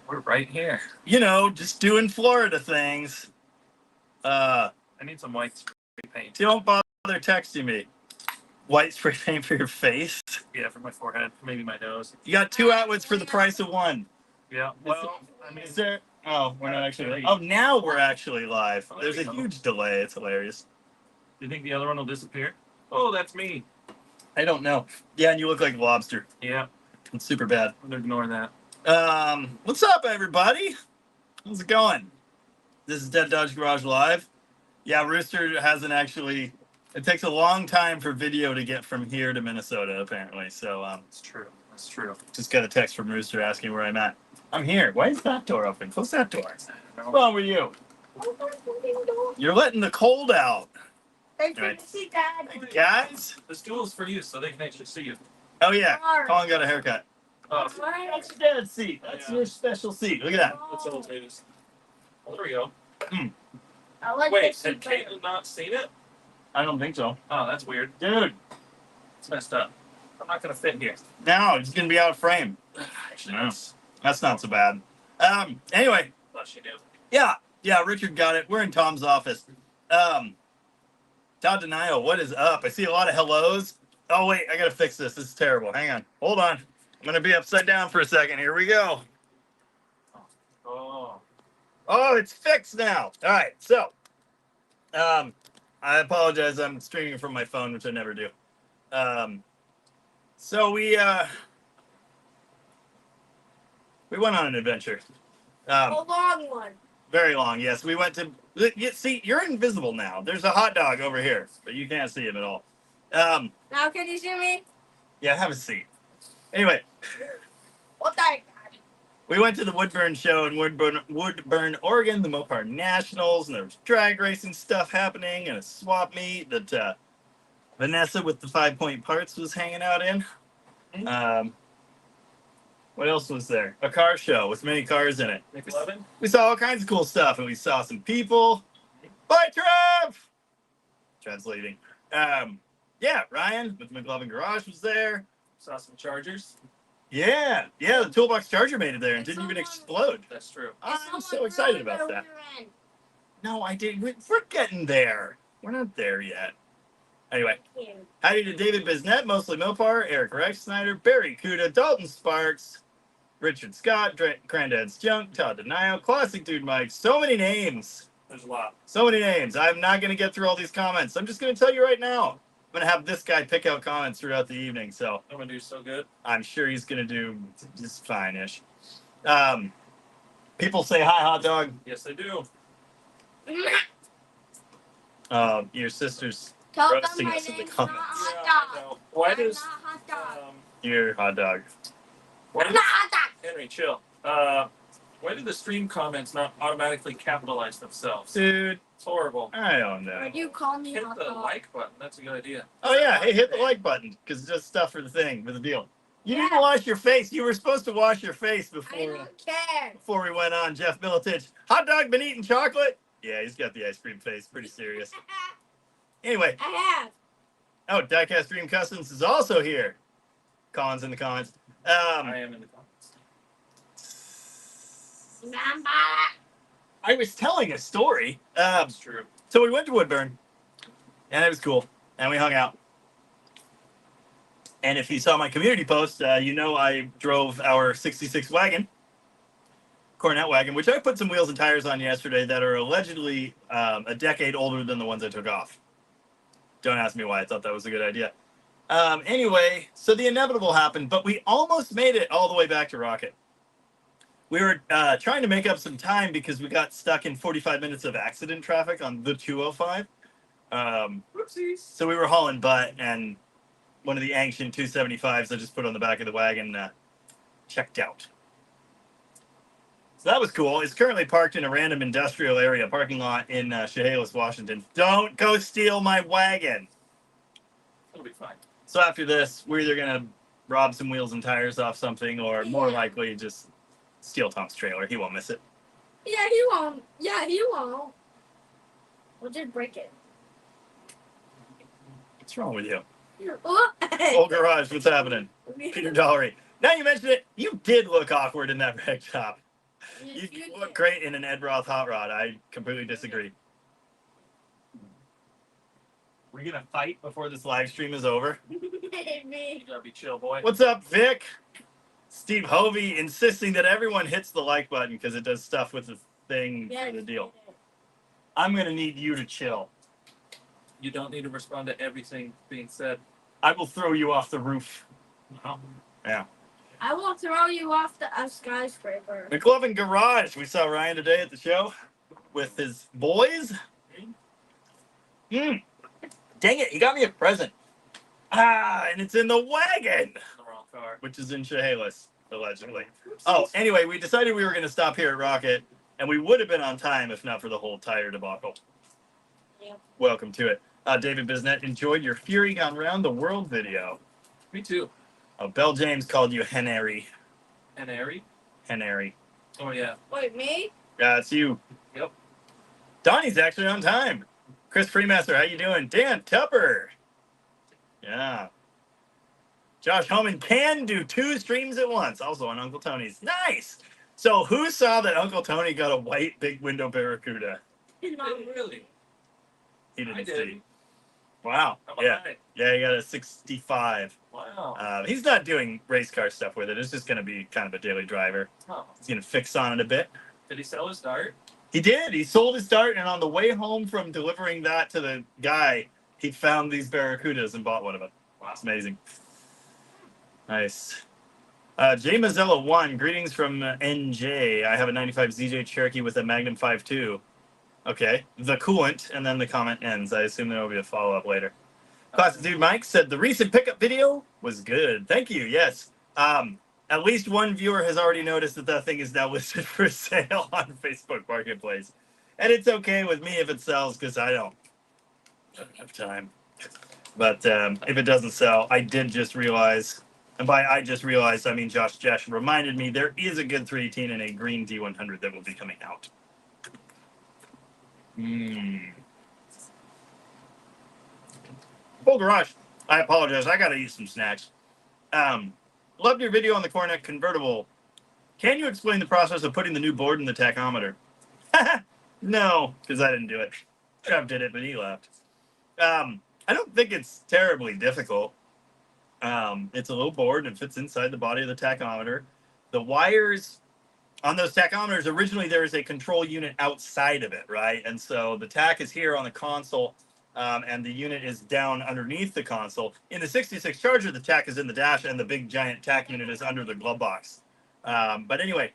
We're right here. You know, just doing Florida things. I need some white spray paint. Don't bother texting me. White spray paint for your face? Yeah, for my forehead, maybe my nose. You got 2 outlets for the price of 1. Yeah, well, I mean... Is there... Oh, we're not actually... Oh, now we're actually live. There's a huge delay. It's hilarious. Do you think the other one will disappear? Oh, that's me. I don't know. Yeah, and you look like a lobster. Yeah. It's super bad. I'm gonna ignore that. What's up, everybody? How's it going? This is Dead Dodge Garage Live. Yeah, Rooster hasn't actually... It takes a long time for video to get from here to Minnesota, apparently. So, It's true. That's true. Just got a text from Rooster asking where I'm at. I'm here. Why is that door open? Close that door. What's wrong with you? You're letting the cold out. Thanks for the seat, Dad. Hey, guys? The stool is for you, so they can actually see you. Oh, yeah. Colin got a haircut. Oh, That's your dad's seat. That's your special seat. Look at that. that's all it is. Oh, there we go. I like Wait, this had seat better. Caitlin not seen it? I don't think so. Oh, that's weird. Dude. It's messed up. I'm not gonna fit here. No, it's going to be out of frame. Actually, No. That's not so bad. Anyway. Plus you do. Yeah, Richard got it. We're in Tom's office. Todd Denio, what is up? I see a lot of hellos. Oh, wait, I got to fix this. This is terrible. Hang on. Hold on. I'm going to be upside down for a second. Here we go. Oh. Oh, it's fixed now. All right, so I apologize. I'm streaming from my phone, which I never do. So we went on an adventure. A long one. Very long, yes. We went to... See, you're invisible now. There's a hot dog over here, but you can't see him at all. Now can you see me? Yeah, have a seat. Anyway, What the heck? we went to the Woodburn show in Woodburn, Oregon, the Mopar Nationals, and there was drag racing stuff happening and a swap meet that Vanessa with the 5-point parts was hanging out in. What else was there? A car show with many cars in it. McLovin? We saw all kinds of cool stuff, and we saw some people. Bye, Trev! Trev's leaving. Yeah, Ryan with McLovin Garage was there. Saw some Chargers. Yeah, the toolbox charger made it there and didn't even explode. That's true. I'm so excited about that. No, I didn't. We're getting there. We're not there yet. Anyway, howdy to David Bisnet, mostly Mopar, Eric Rex Snyder, Barracuda, Dalton Sparks, Richard Scott, Granddad's Junk, Todd Denio, Classic Dude Mike. So many names. There's a lot. So many names. I'm not going to get through all these comments. I'm just going to tell you right now. I'm going to have this guy pick out comments throughout the evening. So I'm going to do so good. I'm sure he's going to do just fine-ish. People say hi, hot dog. Yes, they do. Your sister's Tell them roasting my us in the name's not comments. hot Yeah, I dog. know. Why I'm does not hot dog. Your hot dog. why I'm does not hot dog. Henry chill? Why do the stream comments not automatically capitalize themselves? Dude, It's horrible. I don't know. Would you call me Hit hot the dog? like button. That's a good idea. Oh, yeah. Hey, hit the like button because it's just stuff for the thing, for the deal. You Yeah. didn't wash your face. You were supposed to wash your face I before don't care. we went on. Jeff Militich. Hot dog been eating chocolate? Yeah, he's got the ice cream face. Pretty serious. Anyway. I have. Oh, Diecast Dream Customs is also here. Colin's in the comments. I am in the comments. Remember? I was telling a story. That's true. So we went to Woodburn, and it was cool, and we hung out. And if you saw my community post, you know I drove our 66 wagon, Coronet wagon, which I put some wheels and tires on yesterday that are allegedly a decade older than the ones I took off. Don't ask me why I thought that was a good idea. Anyway, so the inevitable happened, but we almost made it all the way back to Rocket. We were trying to make up some time because we got stuck in 45 minutes of accident traffic on the 205. Whoopsies. So we were hauling butt, and one of the ancient 275s I just put on the back of the wagon checked out. So that was cool. It's currently parked in a random industrial area parking lot in Chehalis, Washington. Don't go steal my wagon. It'll be fine. So after this, we're either going to rob some wheels and tires off something, or more likely just steal Tom's trailer. He won't miss it. Yeah, he won't. Yeah, he won't. We'll just break it. What's wrong with you? Oh. Old garage, what's happening? Peter Dollery. Now you mention it, you did look awkward in that rag top. You look great in an Ed Roth hot rod. I completely disagree. We're gonna fight before this live stream is over. You gotta be chill, boy. What's up, Vic? Steve Hovey insisting that everyone hits the like button because it does stuff with the thing for the deal. I'm gonna need you to chill. You don't need to respond to everything being said. I will throw you off the roof. No. Yeah. I will throw you off the skyscraper. McLovin Garage. We saw Ryan today at the show with his boys. Dang it, he got me a present. And it's in the wagon, The wrong car. which is in Chehalis, allegedly. Oh, anyway, we decided we were going to stop here at Rocket, and we would have been on time if not for the whole tire debacle. Yeah. Welcome to it. David Bisnet enjoyed your Fury Gone Round the World video. Me too. Bell James called you Henary. And Ari? Henary. Oh, yeah. Wait, me? Yeah, it's you. Yep. Donnie's actually on time. Chris Freemaster, how you doing? Dan Tupper. Yeah. Josh Homan can do 2 streams at once. Also on Uncle Tony's. Nice. So who saw that Uncle Tony got a white big window Barracuda? Really? He didn't I did. see. Wow. I'm Yeah. alright. Yeah, he got a 65. Wow. He's not doing race car stuff with it. It's just going to be kind of a daily driver. Oh. He's going to fix on it a bit. Did he sell his dart? He did. He sold his dart, and on the way home from delivering that to the guy, he found these Barracudas and bought one of them. Wow. It's amazing. Nice. J Mazzella 1, greetings from NJ. I have a 95 ZJ Cherokee with a Magnum 5.2. Okay, the coolant, and then the comment ends. I assume there will be a follow-up later. Classic Dude Mike said, the recent pickup video was good. Thank you, yes. At least one viewer has already noticed that that thing is now listed for sale on Facebook Marketplace. And it's okay with me if it sells, because I don't have time. But if it doesn't sell, I did just realize, and by I just realized, I mean Josh reminded me there is a good 318 and a green D100 that will be coming out. Full garage. I apologize. I got to eat some snacks. Loved your video on the Coronet convertible. Can you explain the process of putting the new board in the tachometer? No, because I didn't do it. Trev did it, but he left. I don't think it's terribly difficult. It's a little board and it fits inside the body of the tachometer. The wires on those tachometers, originally there is a control unit outside of it, right? And so the tach is here on the console, and the unit is down underneath the console. In the 66 Charger, the tach is in the dash, and the big giant tach unit is under the glove box. But anyway,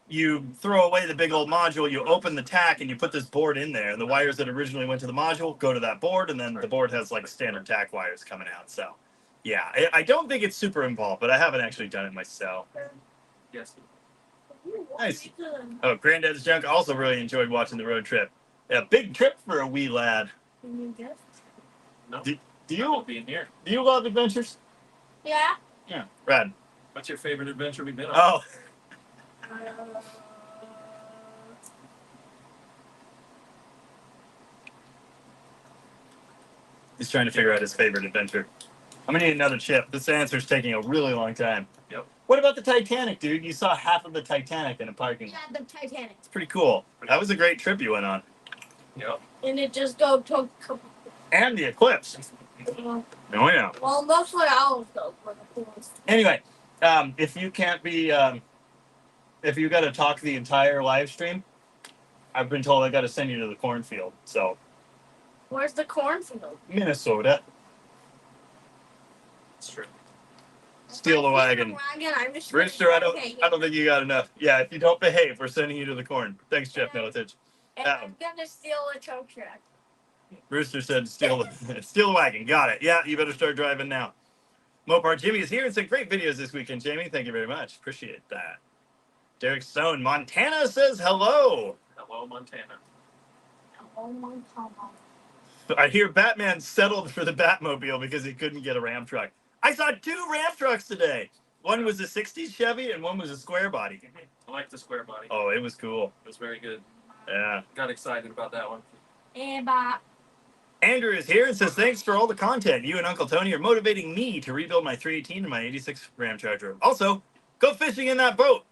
you throw away the big old module, you open the tach, and you put this board in there. And the wires that originally went to the module go to that board, and then the board has like standard tach wires coming out. So, yeah, I don't think it's super involved, but I haven't actually done it myself. Yes. Nice. Oh, Granddad's Junk also really enjoyed watching the road trip. Yeah, big trip for a wee lad. No. Do I you won't be in here. love adventures? Yeah. Yeah, rad. What's your favorite adventure we've been on? Oh, he's trying to figure out his favorite adventure. I'm gonna need another chip. This answer's taking a really long time. Yep. What about the Titanic, dude? You saw half of the Titanic in a parking lot. Yeah, the Titanic. It's pretty cool. That was a great trip you went on. Yep. And it just go to. And the eclipse. Oh yeah. Well, mostly I'll go for the coolest. Anyway, if you can't be, if you got to talk the entire live stream, I've been told I got to send you to the cornfield. So Where's the cornfield? Minnesota, It's true. steal the wagon. I'm just Rooster, I don't think you got enough. Yeah, if you don't behave, we're sending you to the corn. Thanks, Jeff Militich. And I'm gonna steal a tow truck. Rooster said, steal the wagon. Got it. Yeah, you better start driving now. Mopar Jimmy is here and said, great videos this weekend, Jamie. Thank you very much. Appreciate that. Derek Stone, Montana says hello. Hello, Montana. Oh my god. I hear Batman settled for the Batmobile because he couldn't get a Ram truck. I saw 2 Ram trucks today. One was a 60s Chevy and one was a square body. I like the square body. Oh, it was cool. It was very good. Yeah. Got excited about that one. And bye. Andrew is here and says, thanks for all the content. You and Uncle Tony are motivating me to rebuild my 318 and my 86 Ram Charger. Also, go fishing in that boat.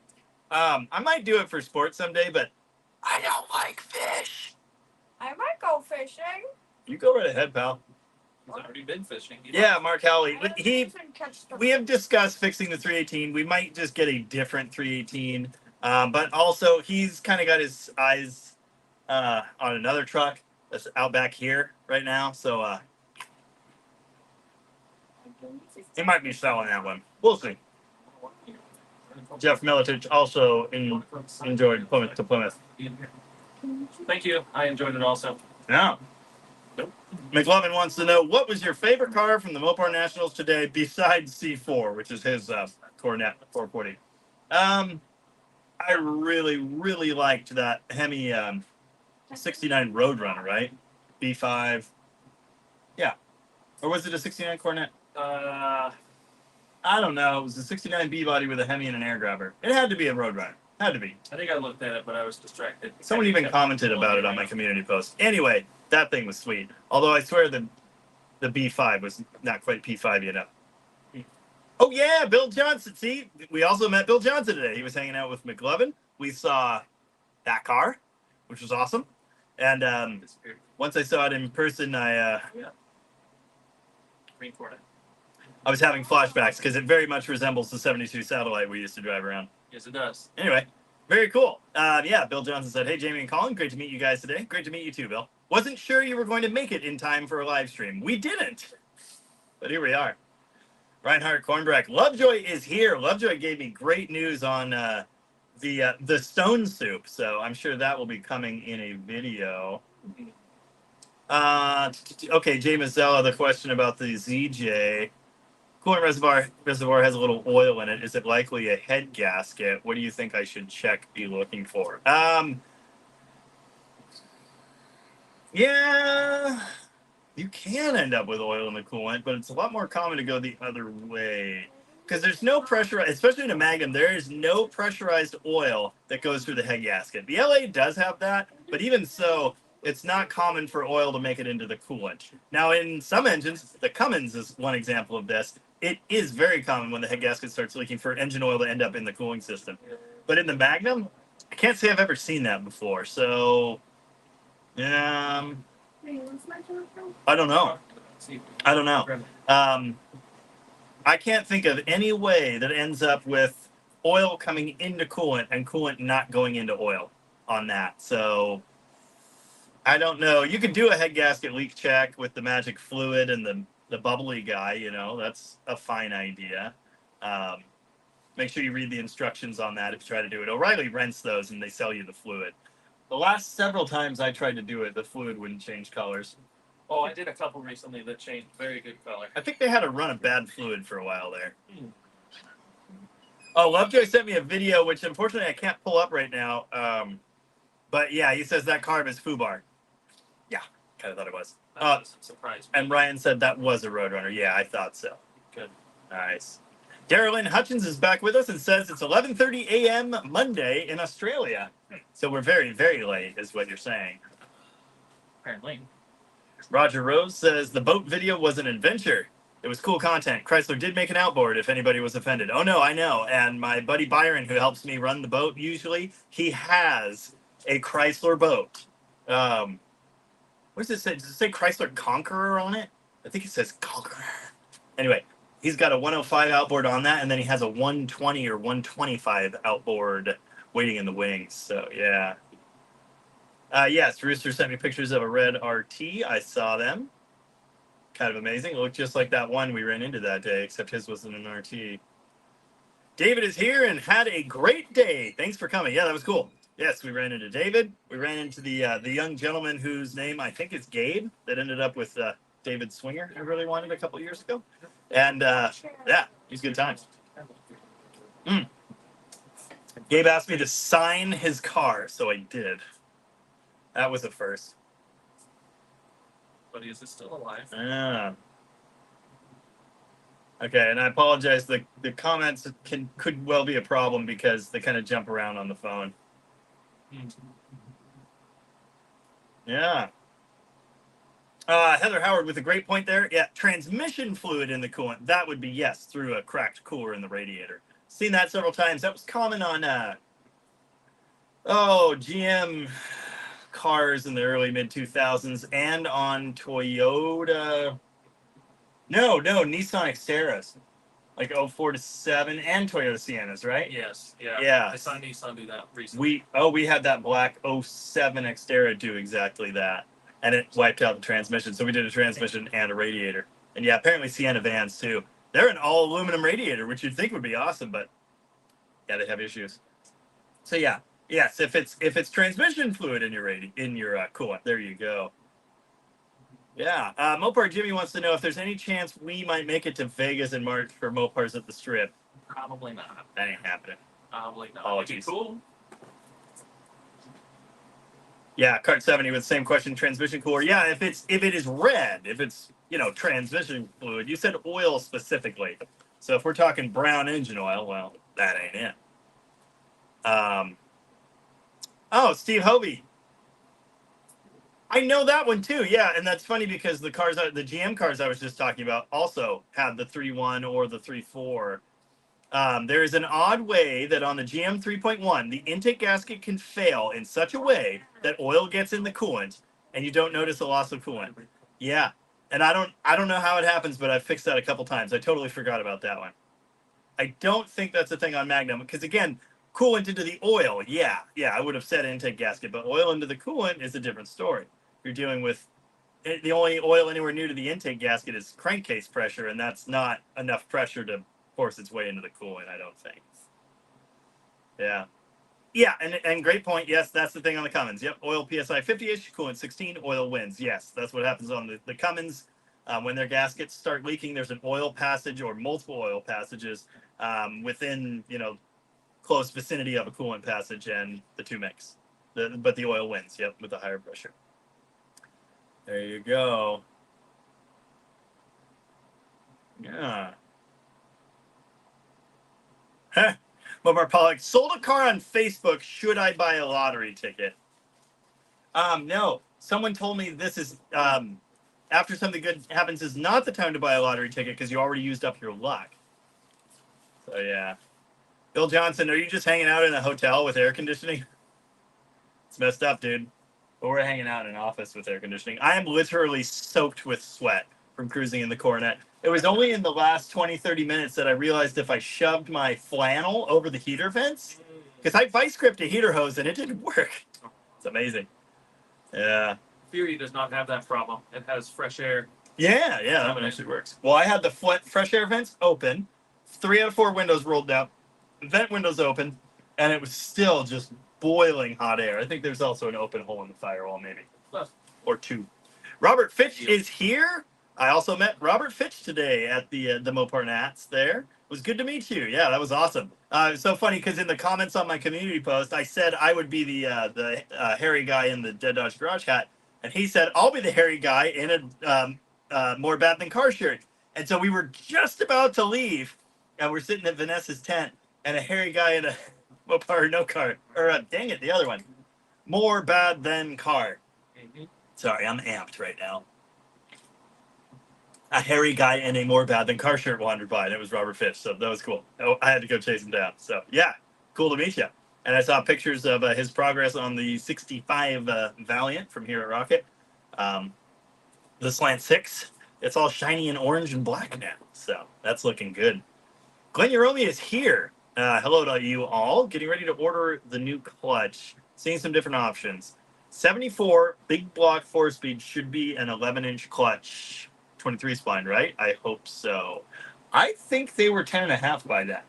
I might do it for sports someday, but I don't like fish. I might go fishing. You go right ahead, pal. He's already been fishing. Yeah, Mark Howley. I don't He even catch the we have discussed fixing the 318. We might just get a different 318. But also he's kind of got his eyes on another truck that's out back here right now. So he might be selling that one. We'll see. Jeff Militich also enjoyed Plymouth to Plymouth. Thank you. I enjoyed it also. Yeah. McLovin wants to know, what was your favorite car from the Mopar Nationals today besides C4, which is his Coronet 440? I really, really liked that Hemi 69 Roadrunner, right? B5. Yeah. Or was it a 69 Coronet? I don't know. It was a 69 B body with a Hemi and an air grabber. It had to be a Roadrunner. Had to be. I think I looked at it, but I was distracted. Someone even commented about it on my community post. Anyway, that thing was sweet. Although I swear the B5 was not quite P5 yet. Oh yeah, Bill Johnson. See, we also met Bill Johnson today. He was hanging out with McLovin. We saw that car, which was awesome. And once I saw it in person, Green Coronet. I was having flashbacks because it very much resembles the 72 Satellite we used to drive around. Yes, it does. Anyway, very cool. Yeah, Bill Johnson said, "Hey, Jamie and Colin, great to meet you guys today. Great to meet you too, Bill. Wasn't sure you were going to make it in time for a live stream. We didn't, but here we are." Reinhardt Cornbreck. Lovejoy is here. Lovejoy gave me great news on the stone soup, so I'm sure that will be coming in a video. Okay, Jay Mazzella, the question about the ZJ. Coolant reservoir has a little oil in it. Is it likely a head gasket? What do you think I should be looking for? Yeah, you can end up with oil in the coolant, but it's a lot more common to go the other way. Because there's no pressure, especially in a Magnum, there is no pressurized oil that goes through the head gasket. The LA does have that, but even so, it's not common for oil to make it into the coolant. Now, in some engines, the Cummins is one example of this. It is very common when the head gasket starts leaking for engine oil to end up in the cooling system. But in the Magnum, I can't say I've ever seen that before. So, I don't know. I don't know. I can't think of any way that ends up with oil coming into coolant and coolant not going into oil on that. So I don't know. You could do a head gasket leak check with the magic fluid and the bubbly guy, you know, that's a fine idea. Make sure you read the instructions on that if you try to do it. O'Reilly rents those and they sell you the fluid. The last several times I tried to do it, the fluid wouldn't change colors. Oh, I did a couple recently that changed very good color. I think they had to run a bad fluid for a while there. Oh, Lovejoy sent me a video, which unfortunately I can't pull up right now. But yeah, he says that carb is FUBAR. Yeah, kind of thought it was. That was a surprise. And Ryan said that was a Roadrunner. Yeah, I thought so. Good. Nice. Darylyn Hutchins is back with us and says it's 11:30 a.m. Monday in Australia. So we're very, very late, is what you're saying. Apparently. Roger Rose says the boat video was an adventure. It was cool content. Chrysler did make an outboard if anybody was offended. Oh, no, I know. And my buddy Byron, who helps me run the boat usually, he has a Chrysler boat. What does it say? Does it say Chrysler Conqueror on it? I think it says Conqueror. Anyway, he's got a 105 outboard on that, and then he has a 120 or 125 outboard waiting in the wings. So, yeah. Yes, Rooster sent me pictures of a red RT. I saw them. Kind of amazing. It looked just like that one we ran into that day, except his wasn't an RT. David is here and had a great day. Thanks for coming. Yeah, that was cool. Yes, we ran into David. We ran into the young gentleman whose name I think is Gabe that ended up with David Swinger, who really wanted a couple years ago. And yeah, it was good times. Gabe asked me to sign his car, so I did. That was a first. But is it still alive? Yeah. Okay, and I apologize. The comments could well be a problem because they kind of jump around on the phone. Yeah. Heather Howard with a great point there. Yeah, transmission fluid in the coolant. That would be, yes, through a cracked cooler in the radiator. Seen that several times. That was common on Oh, GM cars in the early mid 2000s and on Toyota. No, Nissan Xterras, like 04 to 7, and Toyota Siennas, right? Yes. Yeah. Yeah. I saw Nissan do that recently. We had that black 07 Xterra do exactly that, and it wiped out the transmission. So we did a transmission and a radiator. And yeah, apparently Sienna vans too. They're an all aluminum radiator, which you'd think would be awesome, but yeah, they have issues. So yeah, yes, if it's transmission fluid in your coolant, there you go. Yeah, Mopar Jimmy wants to know if there's any chance we might make it to Vegas in March for Mopars at the Strip. Probably not. That ain't happening. Probably not. Apologies. It'd be cool. Yeah, Cart 70 with the same question. Transmission cooler. Yeah, if it is red, if it's transmission fluid. You said oil specifically. So if we're talking brown engine oil, well, that ain't it. Oh, Steve Hovey. I know that one too. Yeah, and that's funny because the GM cars I was just talking about also had the 3.1 or the 3.4. There is an odd way that on the GM 3.1, the intake gasket can fail in such a way that oil gets in the coolant and you don't notice a loss of coolant. Yeah, and I don't know how it happens, but I've fixed that a couple times. I totally forgot about that one. I don't think that's a thing on Magnum because again, coolant into the oil. Yeah, I would have said intake gasket, but oil into the coolant is a different story. You're dealing with the only oil anywhere near to the intake gasket is crankcase pressure, and that's not enough pressure to force its way into the coolant, I don't think. Yeah, and great point. Yes, that's the thing on the Cummins. Yep, oil PSI 50-ish, coolant 16, oil wins. Yes, that's what happens on the Cummins. When their gaskets start leaking, there's an oil passage or multiple oil passages within, close vicinity of a coolant passage, and the two mix. But the oil wins, yep, with the higher pressure. There you go. Yeah. Mopar Pollock sold a car on Facebook. Should I buy a lottery ticket? No. Someone told me this is after something good happens is not the time to buy a lottery ticket because you already used up your luck. So yeah. Bill Johnson, are you just hanging out in a hotel with air conditioning? It's messed up, dude. But we're hanging out in an office with air conditioning. I am literally soaked with sweat from cruising in the Coronet. It was only in the last 20, 30 minutes that I realized if I shoved my flannel over the heater vents, because I vice gripped a heater hose and it didn't work. It's amazing. Yeah. Fury does not have that problem. It has fresh air. Yeah, that one actually works. Well, I had the fresh air vents open, 3 out of 4 windows rolled down, vent windows open, and it was still just boiling hot air. I think there's also an open hole in the firewall, maybe. Or 2. Robert Fitch is here. I also met Robert Fitch today at the Mopar Nats there. It was good to meet you. Yeah, that was awesome. It's so funny because in the comments on my community post, I said I would be the hairy guy in the Dead Dodge Garage hat. And he said, I'll be the hairy guy in a more bad than car shirt. And so we were just about to leave, and we're sitting at Vanessa's tent, and a hairy guy in a Mopar no car, or dang it, the other one, more bad than car. Mm-hmm. Sorry, I'm amped right now. A hairy guy in a more bad than car shirt wandered by, and it was Robert Fitch, so that was cool. I had to go chase him down. So yeah, cool to meet you. And I saw pictures of his progress on the 65 Valiant from here at Rocket. The Slant 6, it's all shiny and orange and black now, so that's looking good. Glenn Uromi is here. Hello to you all. Getting ready to order the new clutch. Seeing some different options. 74 big block 4-speed should be an 11-inch clutch. 23 spline, right? I hope so. I think they were 10.5 by then.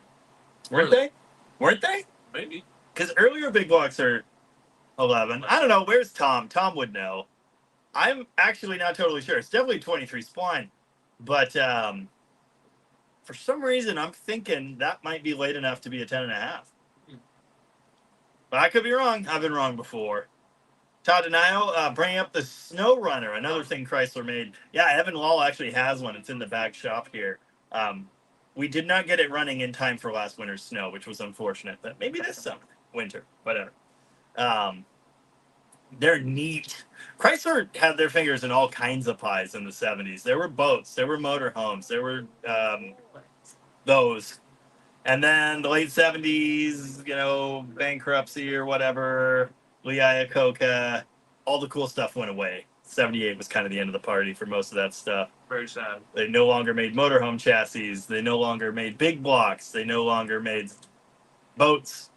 Weren't they? Weren't they? Maybe. Because earlier big blocks are 11. I don't know. Where's Tom? Tom would know. I'm actually not totally sure. It's definitely 23 spline. But for some reason, I'm thinking that might be late enough to be a 10.5. But I could be wrong. I've been wrong before. Todd Denayo, bringing up the Snow Runner, another thing Chrysler made. Yeah, Evan Lall actually has one. It's in the back shop here. We did not get it running in time for last winter's snow, which was unfortunate. But maybe this summer, winter, whatever. They're neat. Chrysler had their fingers in all kinds of pies in the 70s. There were boats. There were motorhomes. There were those. And then the late 70s, bankruptcy or whatever, Lee Iacocca, all the cool stuff went away. 78 was kind of the end of the party for most of that stuff. Very sad. They no longer made motorhome chassis. They no longer made big blocks. They no longer made boats.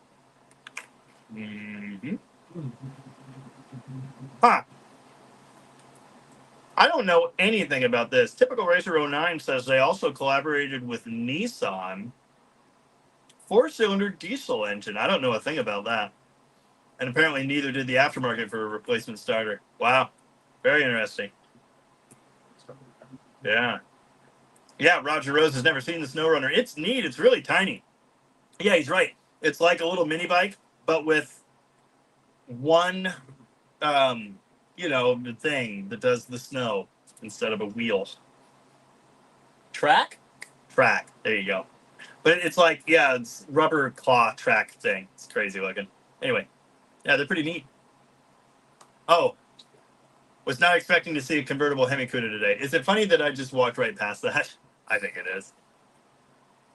Mm-hmm. Huh. I don't know anything about this. Typical Racer 09 says they also collaborated with Nissan. 4-cylinder diesel engine. I don't know a thing about that. And apparently neither did the aftermarket for a replacement starter. Wow. Very interesting. Yeah. Yeah, Roger Rose has never seen the SnowRunner. It's neat. It's really tiny. Yeah, he's right. It's like a little mini bike, but with one, the thing that does the snow instead of a wheel. Track? Track. There you go. But it's like, it's rubber claw track thing. It's crazy looking. Anyway, yeah, they're pretty neat. Oh, was not expecting to see a convertible Hemi-Cuda today. Is it funny that I just walked right past that? I think it is.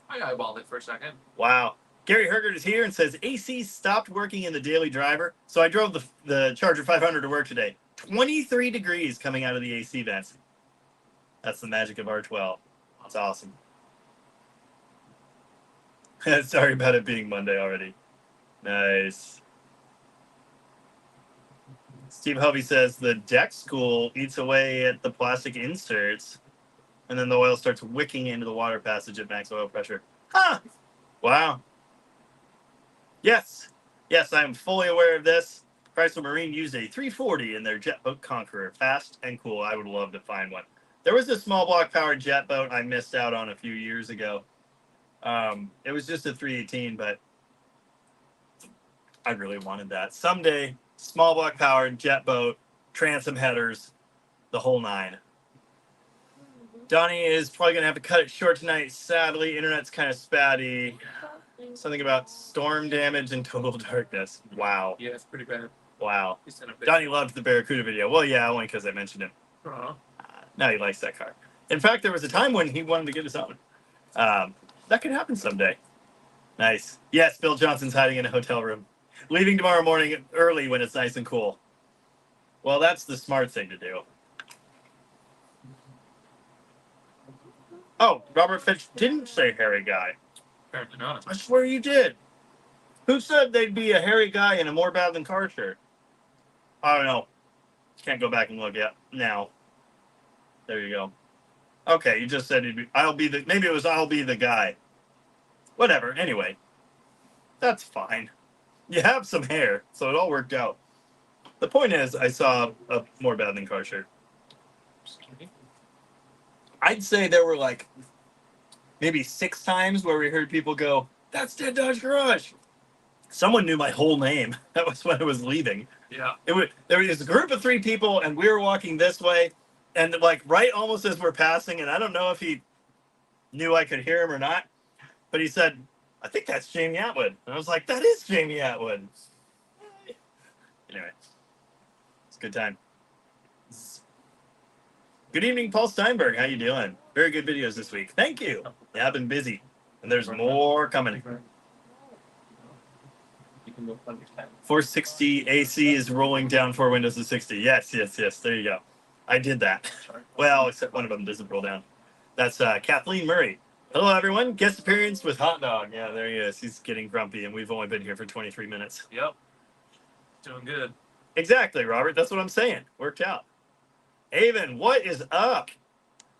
I eyeballed it for a second. Wow. Gary Hergert is here and says, AC stopped working in the daily driver. So I drove the Charger 500 to work today. 23 degrees coming out of the AC vents. That's the magic of R12. That's awesome. Sorry about it being Monday already. Nice. Steve Hovey says the deck school eats away at the plastic inserts, and then the oil starts wicking into the water passage at max oil pressure. Huh. Wow. Yes. Yes, I am fully aware of this. Chrysler Marine used a 340 in their jet boat Conqueror. Fast and cool. I would love to find one. There was a small block powered jet boat I missed out on a few years ago. It was just a 318, but I really wanted that. Someday, small block powered jet boat, transom headers, the whole nine. Donnie is probably going to have to cut it short tonight. Sadly, internet's kind of spatty. Something about storm damage and total darkness. Wow. Yeah, it's pretty bad. Wow. He sent a picture. Donnie loved the Barracuda video. Well, yeah, only because I mentioned him. Uh-huh. Now he likes that car. In fact, there was a time when he wanted to get his own. That could happen someday. Nice. Yes, Bill Johnson's hiding in a hotel room. Leaving tomorrow morning early when it's nice and cool. Well, that's the smart thing to do. Oh, Robert Fitch didn't say hairy guy. Apparently not. I swear you did. Who said they'd be a hairy guy in a more bad than car shirt? I don't know. Can't go back and look yet. Now. There you go. Okay, you just said maybe it was I'll be the guy. Whatever, anyway. That's fine. You have some hair, so it all worked out. The point is, I saw a more bad than car shirt. I'd say there were like maybe 6 times where we heard people go, "That's Dead Dodge Garage." Someone knew my whole name. That was when I was leaving. Yeah. There was a group of 3 people, and we were walking this way, and like right almost as we're passing, and I don't know if he knew I could hear him or not, but he said, "I think that's Jamie Atwood." And I was like, "That is Jamie Atwood." Anyway, it's a good time. Good evening, Paul Steinberg. How you doing? Very good videos this week. Thank you. Yeah, I've been busy, and there's more coming. 460 AC is rolling down 4 windows of 60. Yes. There you go. I did that. Well, except one of them doesn't roll down. That's Kathleen Murray. Hello, everyone. Guest appearance with Hot Dog. Yeah, there he is. He's getting grumpy, and we've only been here for 23 minutes. Yep. Doing good. Exactly, Robert. That's what I'm saying. Worked out. Avon, what is up?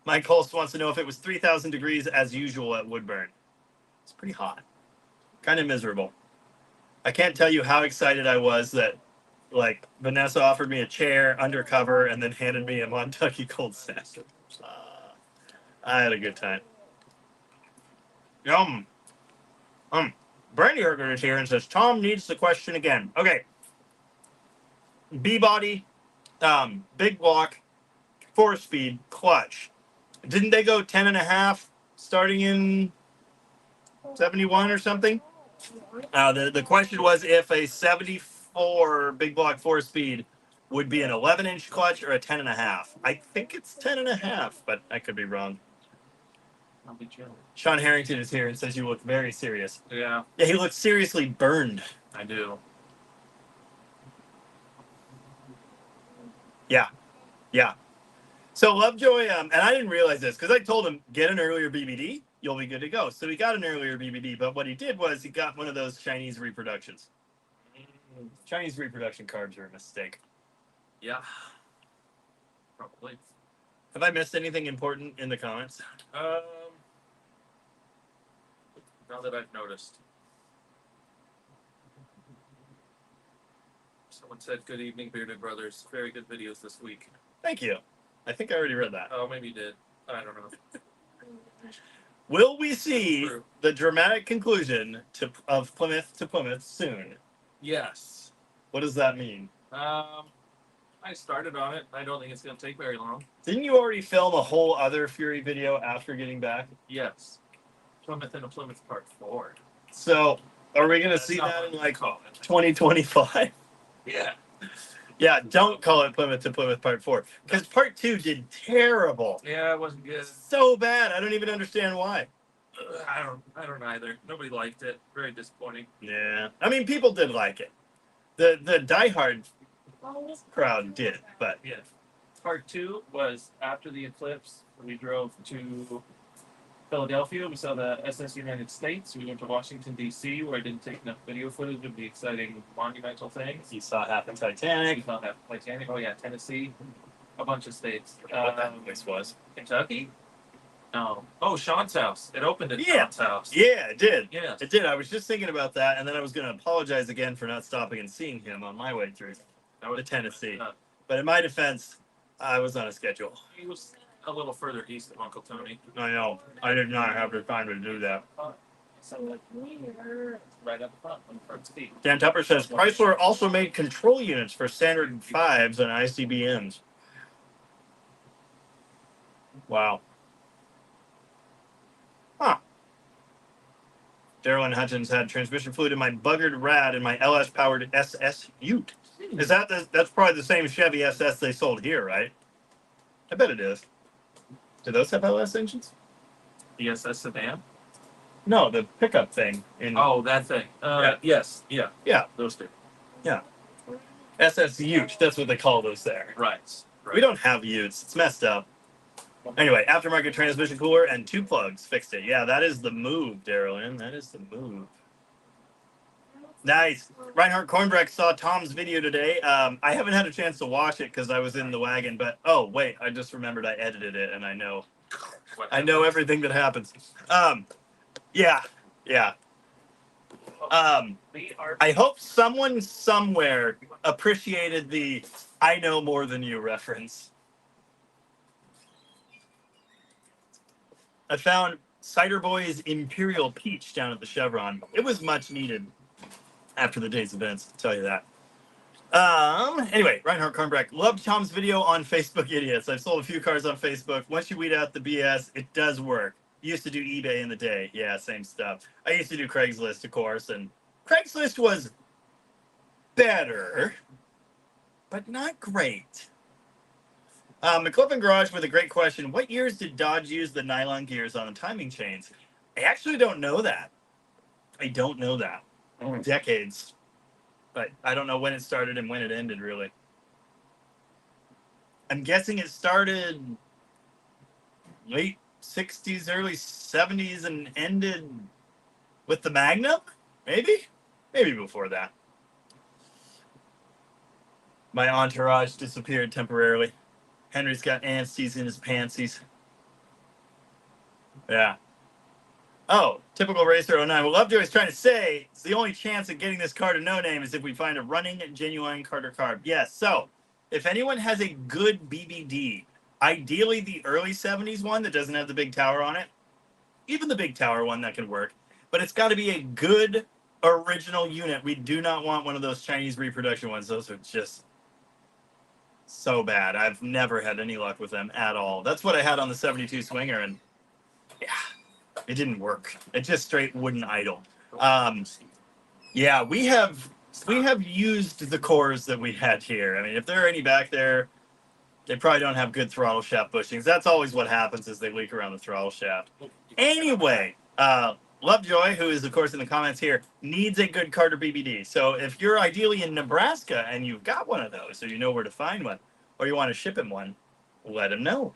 Mike Holst wants to know if it was 3,000 degrees as usual at Woodburn. It's pretty hot. Kind of miserable. I can't tell you how excited I was that, like, Vanessa offered me a chair undercover and then handed me a Montucky cold sack. I had a good time. Brandy Herger is here and says, Tom needs the question again. Okay. B-body, big block, 4-speed, clutch. Didn't they go 10.5 starting in 71 or something? The question was if a 74 big block 4-speed would be an 11-inch clutch or a 10.5. I think it's 10.5, but I could be wrong. I'll be chilling. Sean Harrington is here and says you look very serious. Yeah, Yeah, he looks seriously burned. I do. Yeah. So Lovejoy, and I didn't realize this because I told him get an earlier BBD, you'll be good to go. So he got an earlier BBD, but what he did was he got one of those Chinese reproductions. Chinese reproduction carbs are a mistake. Yeah. Probably. Have I missed anything important in the comments? Now that I've noticed. Someone said, "Good evening, Bearded Brothers. Very good videos this week." Thank you. I think I already read that. Oh, maybe you did. I don't know. Will we see True. the dramatic conclusion of Plymouth to Plymouth soon? Yes. What does that mean? I started on it. I don't think it's going to take very long. Didn't you already film a whole other Fury video after getting back? Yes. Plymouth and a Plymouth Part 4. So, are we going to That's see not that what in we like call it. 2025? Yeah. Yeah, don't call it Plymouth to Plymouth Part 4. Because Part 2 did terrible. Yeah, it wasn't good. So bad. I don't even understand why. I don't either. Nobody liked it. Very disappointing. Yeah. I mean, people did like it. The diehard crowd did, but Yeah. Part 2 was after the eclipse. We drove to Philadelphia. We saw the SS United States. We went to Washington, D.C., where I didn't take enough video footage of the exciting monumental things. you saw half the We Titanic. saw that Titanic. Oh, yeah, Tennessee. A bunch of states. What that place was. Kentucky? No. Oh, Sean's house. It opened at Yeah. Sean's house. Yeah, it did. Yeah. It did. I was just thinking about that, and then I was going to apologize again for not stopping and seeing him on my way through That was the Tennessee. uh, But in my defense, I was on a schedule. He was a little further east of Uncle Tony. I know. I did not have the time to do that. So right up front on the front seat. Dan Tupper says Chrysler also made control units for standard 5s and ICBMs. Wow. Huh. Daryl Hutchins had transmission fluid in my buggered rad in my LS powered SS Ute. Is that's probably the same Chevy SS they sold here, right? I bet it is. Do those have LS engines? The SS sedan. No, the pickup thing in Oh, that thing. Yeah. Yes. Yeah. Yeah. Those two. SS Ute. That's what they call those there. Right. We don't have Utes. It's messed up. Anyway, aftermarket transmission cooler and 2 plugs fixed it. Yeah, that is the move, Darylyn. That is the move. Nice. Reinhardt Corre saw Tom's video today. I haven't had a chance to watch it because I was in the wagon, but oh wait, I just remembered I edited it and I know everything that happens. Yeah. I hope someone somewhere appreciated the "I know more than you" reference. I found Cider Boy's Imperial Peach down at the Chevron. It was much needed after the day's events, I'll tell you that. Anyway, Reinhardt Cornbreck. Loved Tom's video on Facebook Idiots. I've sold a few cars on Facebook. Once you weed out the BS, it does work. Used to do eBay in the day. Yeah, same stuff. I used to do Craigslist, of course, and Craigslist was better, but not great. McCliffin Garage with a great question. What years did Dodge use the nylon gears on the timing chains? I actually don't know that. Decades. But I don't know when it started and when it ended, really. I'm guessing it started late 60s, early 70s, and ended with the Magnum? Maybe? Maybe before that. My entourage disappeared temporarily. Henry's got antsies in his pantsies. Yeah. Oh, typical Racer 09. Well, Lovejoy's trying to say it's the only chance of getting this car to no name is if we find a running, genuine Carter carb. Yes, so if anyone has a good BBD, ideally the early 70s one that doesn't have the big tower on it, even the big tower one that can work, but it's got to be a good original unit. We do not want one of those Chinese reproduction ones. Those are just so bad. I've never had any luck with them at all. That's what I had on the 72 Swinger, and yeah, it didn't work. It just straight wouldn't idle. Yeah, we have used the cores that we had here. I mean, if there are any back there, They probably don't have good throttle shaft bushings. That's always what happens is they leak around the throttle shaft. Anyway, Lovejoy, who is, of course, in the comments here, needs a good Carter BBD. So if you're ideally in Nebraska and you've got one of those, so you know where to find one, or you want to ship him one, let him know.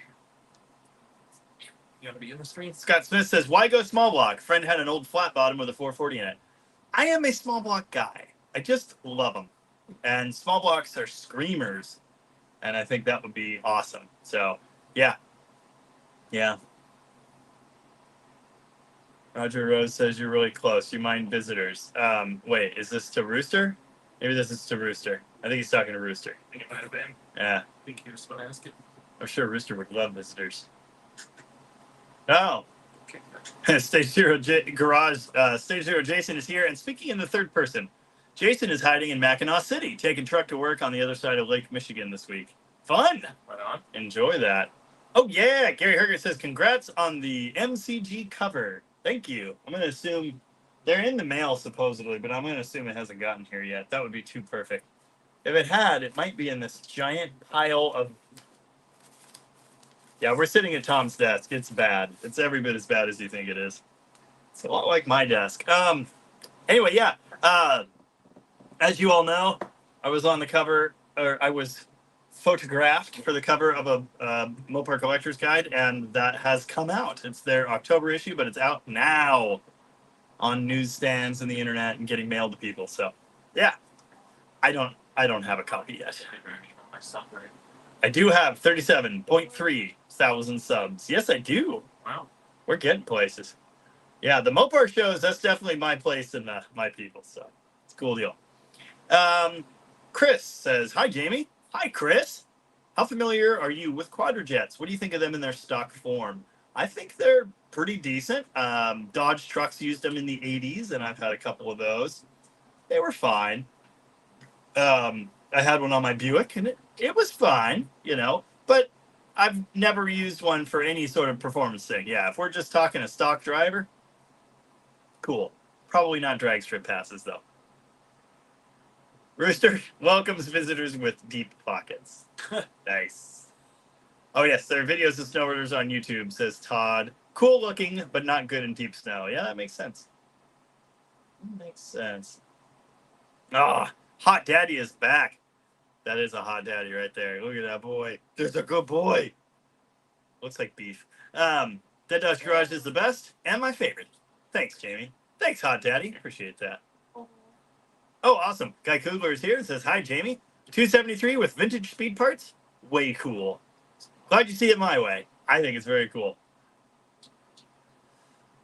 You want to be in the streets? Scott Smith says, why go small block? Friend had an old flat bottom with a 440 in it. I am a small block guy. I just love them. And small blocks are screamers. And I think that would be awesome. So, yeah. Yeah. Roger Rose says you're really close. You mind visitors. Wait, is this to Rooster? Maybe this is to Rooster. I think he's talking to Rooster. I think it might have been. Yeah. I think he was going to ask it. I'm sure Rooster would love visitors. Oh. Okay. Stage Zero Jason is here. And speaking in the third person, Jason is hiding in Mackinac City, taking truck to work on the other side of Lake Michigan this week. Fun. Right on. Enjoy that. Oh, yeah. Gary Herger says, congrats on the MCG cover. Thank you. I'm going to assume they're in the mail, supposedly, but I'm going to assume it hasn't gotten here yet. That would be too perfect. If it had, it might be in this giant pile of... Yeah, we're sitting at Tom's desk. It's bad. It's every bit as bad as you think it is. It's a lot like my desk. Anyway, yeah. As you all know, I was on the cover, or I was photographed for the cover of a Mopar Collector's Guide, and that has come out. It's their October issue, but it's out now on newsstands and the internet and getting mailed to people. So, yeah, I don't have a copy yet. I do have 37.3 thousand subs. Yes, I do. Wow. We're getting places. Yeah, the Mopar shows, that's definitely my place and my people. So it's a cool deal. Chris says, hi, Jamie. Hi, Chris. How familiar are you with Quadra Jets? What do you think of them in their stock form? I think they're pretty decent. Dodge trucks used them in the 80s, and I've had a couple of those. They were fine. I had one on my Buick, and it was fine, you know, but I've never used one for any sort of performance thing. Yeah, if we're just talking a stock driver, cool. Probably not drag strip passes, though. Rooster welcomes visitors with deep pockets. Nice. Oh, yes, there are videos of snowboarders on YouTube, says Todd. Cool looking, but not good in deep snow. Yeah, that makes sense. Makes sense. Ah, Hot Daddy is back. That is a hot daddy right there. Look at that boy. There's a good boy. Looks like beef. Dead Dodge Garage is the best and my favorite. Thanks, Jamie. Thanks, Hot Daddy. Appreciate that. Oh, awesome. Guy Kugler is here and says, hi, Jamie. 273 with vintage speed parts? Way cool. Glad you see it my way. I think it's very cool.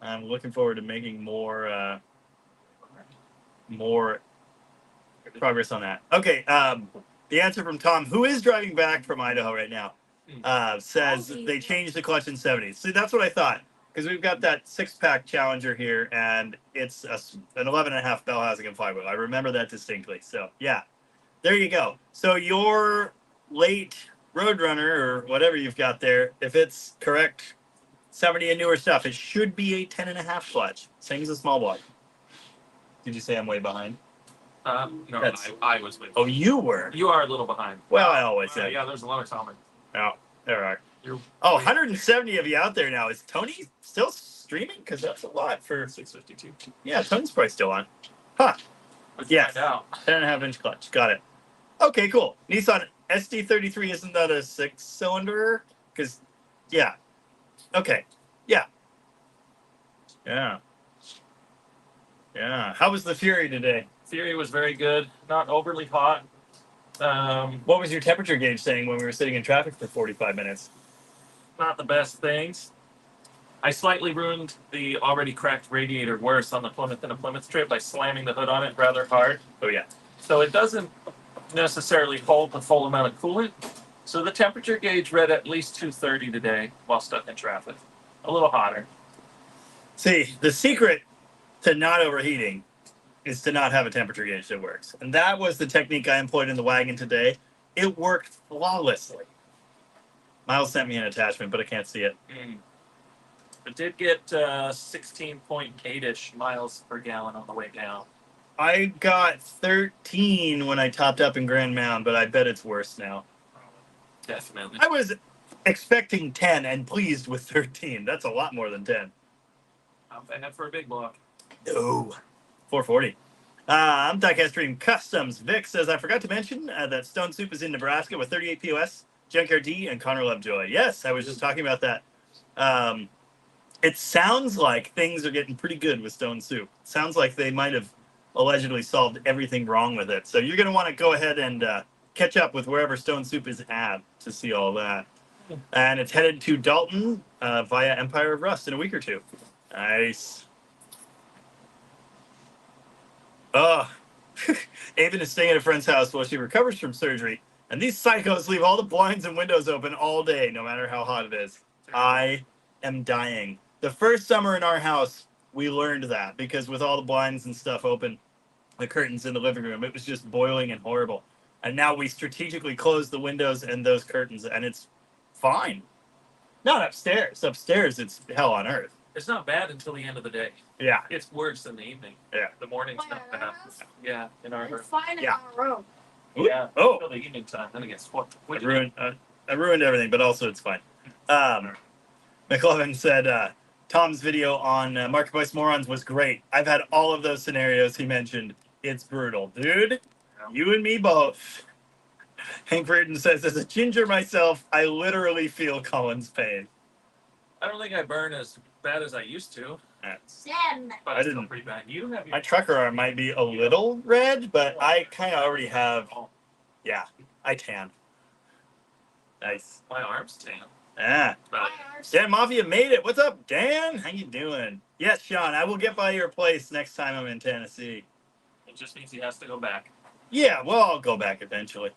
I'm looking forward to making more progress on that. Okay, the answer from Tom, who is driving back from Idaho right now, says they changed the clutch in 70s. See, that's what I thought. Because we've got that 6-pack Challenger here, and it's an 11.5 bell housing and flywheel. I remember that distinctly. So, yeah, there you go. So your late Roadrunner, or whatever you've got there, if it's correct, 70 and newer stuff, it should be a 10.5 clutch. Same as a small block. Did you say I'm way behind? No, I was with you. Oh, you were? You are a little behind. Well, I always say. Yeah, there's a lot of comments. Oh, there are. 170 of you out there now. Is Tony still streaming? Because that's a lot for 652. Yeah, Tony's probably still on. Huh. Yes. 10.5 inch clutch. Got it. Okay, cool. Nissan SD33, isn't that a 6-cylinder? Because, yeah. Okay. Yeah. Yeah. Yeah. How was the Fury today? Fury was very good. Not overly hot. What was your temperature gauge saying when we were sitting in traffic for 45 minutes? Not the best things. I slightly ruined the already cracked radiator worse on the Plymouth and a Plymouth trip by slamming the hood on it rather hard. Oh, yeah. So it doesn't necessarily hold the full amount of coolant. So the temperature gauge read at least 230 today while stuck in traffic. A little hotter. See, the secret to not overheating is to not have a temperature gauge that works. And that was the technique I employed in the wagon today. It worked flawlessly. Miles sent me an attachment, but I can't see it. It did get 16.8-ish miles per gallon on the way down. I got 13 when I topped up in Grand Mound, but I bet it's worse now. Definitely. I was expecting 10 and pleased with 13. That's a lot more than 10. I have for a big block. No. 440. I'm Diecast Dream Customs. Vic says, I forgot to mention that Stone Soup is in Nebraska with 38 POS, Junkyard D, and Connor Lovejoy. Yes, I was just talking about that. It sounds like things are getting pretty good with Stone Soup. It sounds like they might have allegedly solved everything wrong with it. So you're going to want to go ahead and catch up with wherever Stone Soup is at to see all that. And it's headed to Dalton via Empire of Rust in a week or two. Nice. Oh, Avon is staying at a friend's house while she recovers from surgery. And these psychos leave all the blinds and windows open all day, no matter how hot it is. I am dying. The first summer in our house, we learned that because with all the blinds and stuff open, the curtains in the living room, it was just boiling and horrible. And now we strategically close the windows and those curtains, and it's fine. Not upstairs. Upstairs, it's hell on earth. It's not bad until the end of the day. Yeah. It's worse in the evening. Yeah. The morning's not bad. Yeah, in our room. It's fine in Yeah. our room. Yeah. Oh. Until the evening time. Then it gets what? I ruined everything, but also it's fine. McLovin said Tom's video on Marketplace Morons was great. I've had all of those scenarios he mentioned. It's brutal. Dude, you and me both. Hank Burton says, as a ginger myself, I literally feel Colin's pain. I don't think I burn as bad as I used to. Sam. But I it's still didn't. pretty bad. You have your My trucker arm might be a little red, but I kind of already have. Yeah, I tan. Nice. My arm's tan. Ah. But Dan Mafia made it. What's up, Dan? How you doing? Yes, Sean, I will get by your place next time I'm in Tennessee. it just means he has to go back. Yeah, well, I'll go back eventually.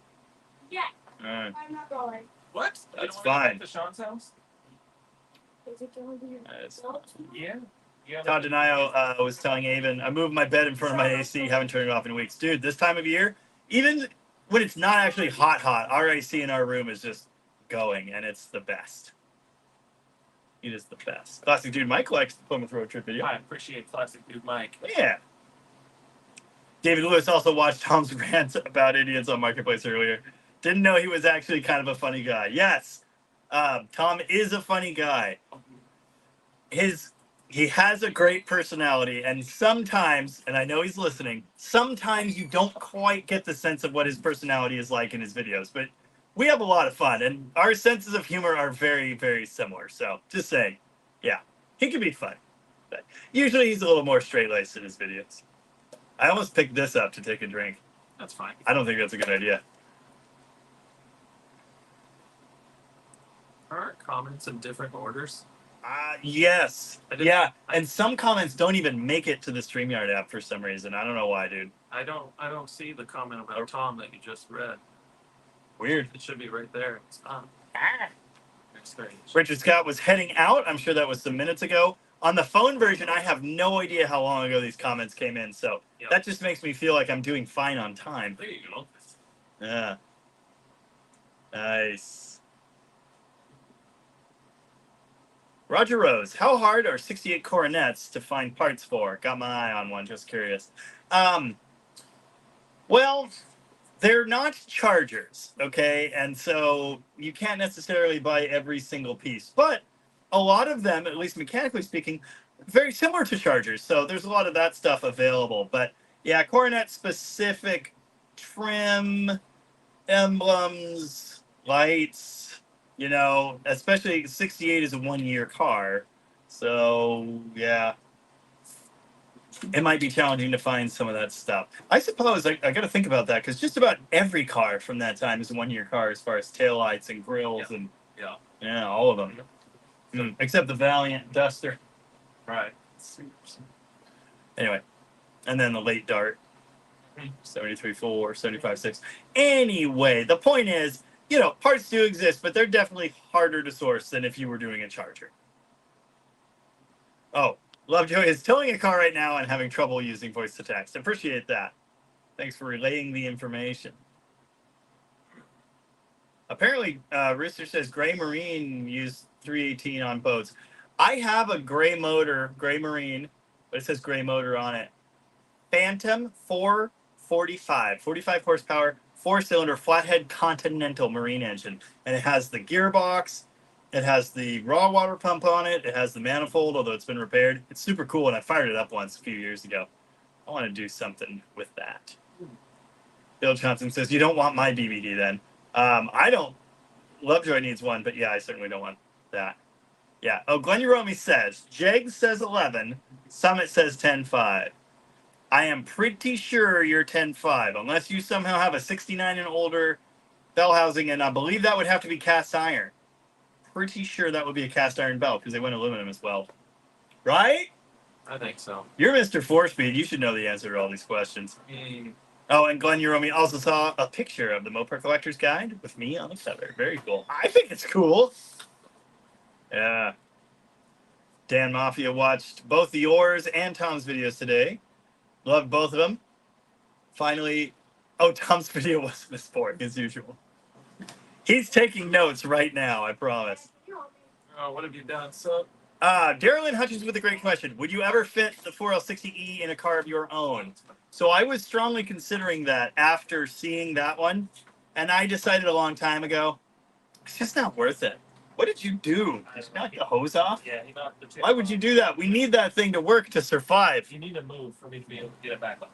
Yeah. All right. I'm not going. What? I It's don't wanna go fine. back to Sean's house? Is it going to be It's Yeah. Yeah. Todd Denio was telling Avon, I moved my bed in front of my AC, haven't turned it off in weeks. Dude, this time of year, even when it's not actually hot, our AC in our room is just going, and it's the best. It is the best. Classic Dude Mike likes the Plymouth Road Trip video. I appreciate Classic Dude Mike. Yeah. David Lewis also watched Tom's rant about idiots on Marketplace earlier. Didn't know he was actually kind of a funny guy. Yes, Tom is a funny guy. He has a great personality, and sometimes, and I know he's listening, sometimes you don't quite get the sense of what his personality is like in his videos, but we have a lot of fun, and our senses of humor are very, very similar. So, just saying, yeah, he can be fun. But usually he's a little more straight-laced in his videos. I almost picked this up to take a drink. That's fine. I don't think that's a good idea. Are comments in different orders? Yes. I didn't- Yeah, and some comments don't even make it to the StreamYard app for some reason. I don't know why, dude. I don't see the comment about Tom that you just read. Weird. It should be right there. It's not. It's strange. Richard Scott was heading out. I'm sure that was some minutes ago. On the phone version, I have no idea how long ago these comments came in, so Yep. that just makes me feel like I'm doing fine on time. There you go. Yeah. Nice. Roger Rose, how hard are 68 Coronets to find parts for? Got my eye on one, just curious. Well, they're not chargers, okay? And so you can't necessarily buy every single piece. But a lot of them, at least mechanically speaking, very similar to chargers. So there's a lot of that stuff available. But yeah, Coronet specific trim, emblems, lights, you know, especially 68 is a 1-year car. So yeah, it might be challenging to find some of that stuff. I suppose I got to think about that because just about every car from that time is a 1-year car as far as taillights and grills and yeah, all of them. Except the Valiant Duster. Right. Anyway, and then the late Dart. 73.4, 75.6. Anyway, the point is, you know, parts do exist, but they're definitely harder to source than if you were doing a charger. Oh, Lovejoy is towing a car right now and having trouble using voice to text. Appreciate that. Thanks for relaying the information. Apparently, Rooster says Gray Marine used 318 on boats. I have a gray motor, Gray Marine, but it says gray motor on it. Phantom 445, 45 horsepower, 4-cylinder flathead Continental marine engine, and it has the gearbox. It has the raw water pump on it. It has the manifold, although it's been repaired. It's super cool, and I fired it up once a few years ago. I want to do something with that. Bill Johnson says, you don't want my BBD then. I don't. Lovejoy needs one, but yeah, I certainly don't want that. Yeah. Oh, Glenn Uromi says, Jeg says 11. Summit says 10.5. I am pretty sure you're 10.5, unless you somehow have a 69 and older bell housing, and I believe that would have to be cast iron. Pretty sure that would be a cast iron bell, because they went aluminum as well. Right? I think so. You're Mr. 4-Speed. You should know the answer to all these questions. Oh, and Glenn Uromi also saw a picture of the Mopar Collector's Guide with me on the cover. Very cool. I think it's cool. Yeah. Dan Mafia watched both the yours and Tom's videos today. Loved both of them. Finally, Tom's video wasn't a sport, as usual. He's taking notes right now, I promise. Oh, what have you done, son? Daryl Hutchins with a great question. Would you ever fit the 4L60E in a car of your own? So I was strongly considering that after seeing that one, and I decided a long time ago, it's just not worth it. What did you do? Did you knock the hose off? Yeah, he knocked the tip. Why would you do that? We need that thing to work to survive. You need to move for me to be able to get it back up.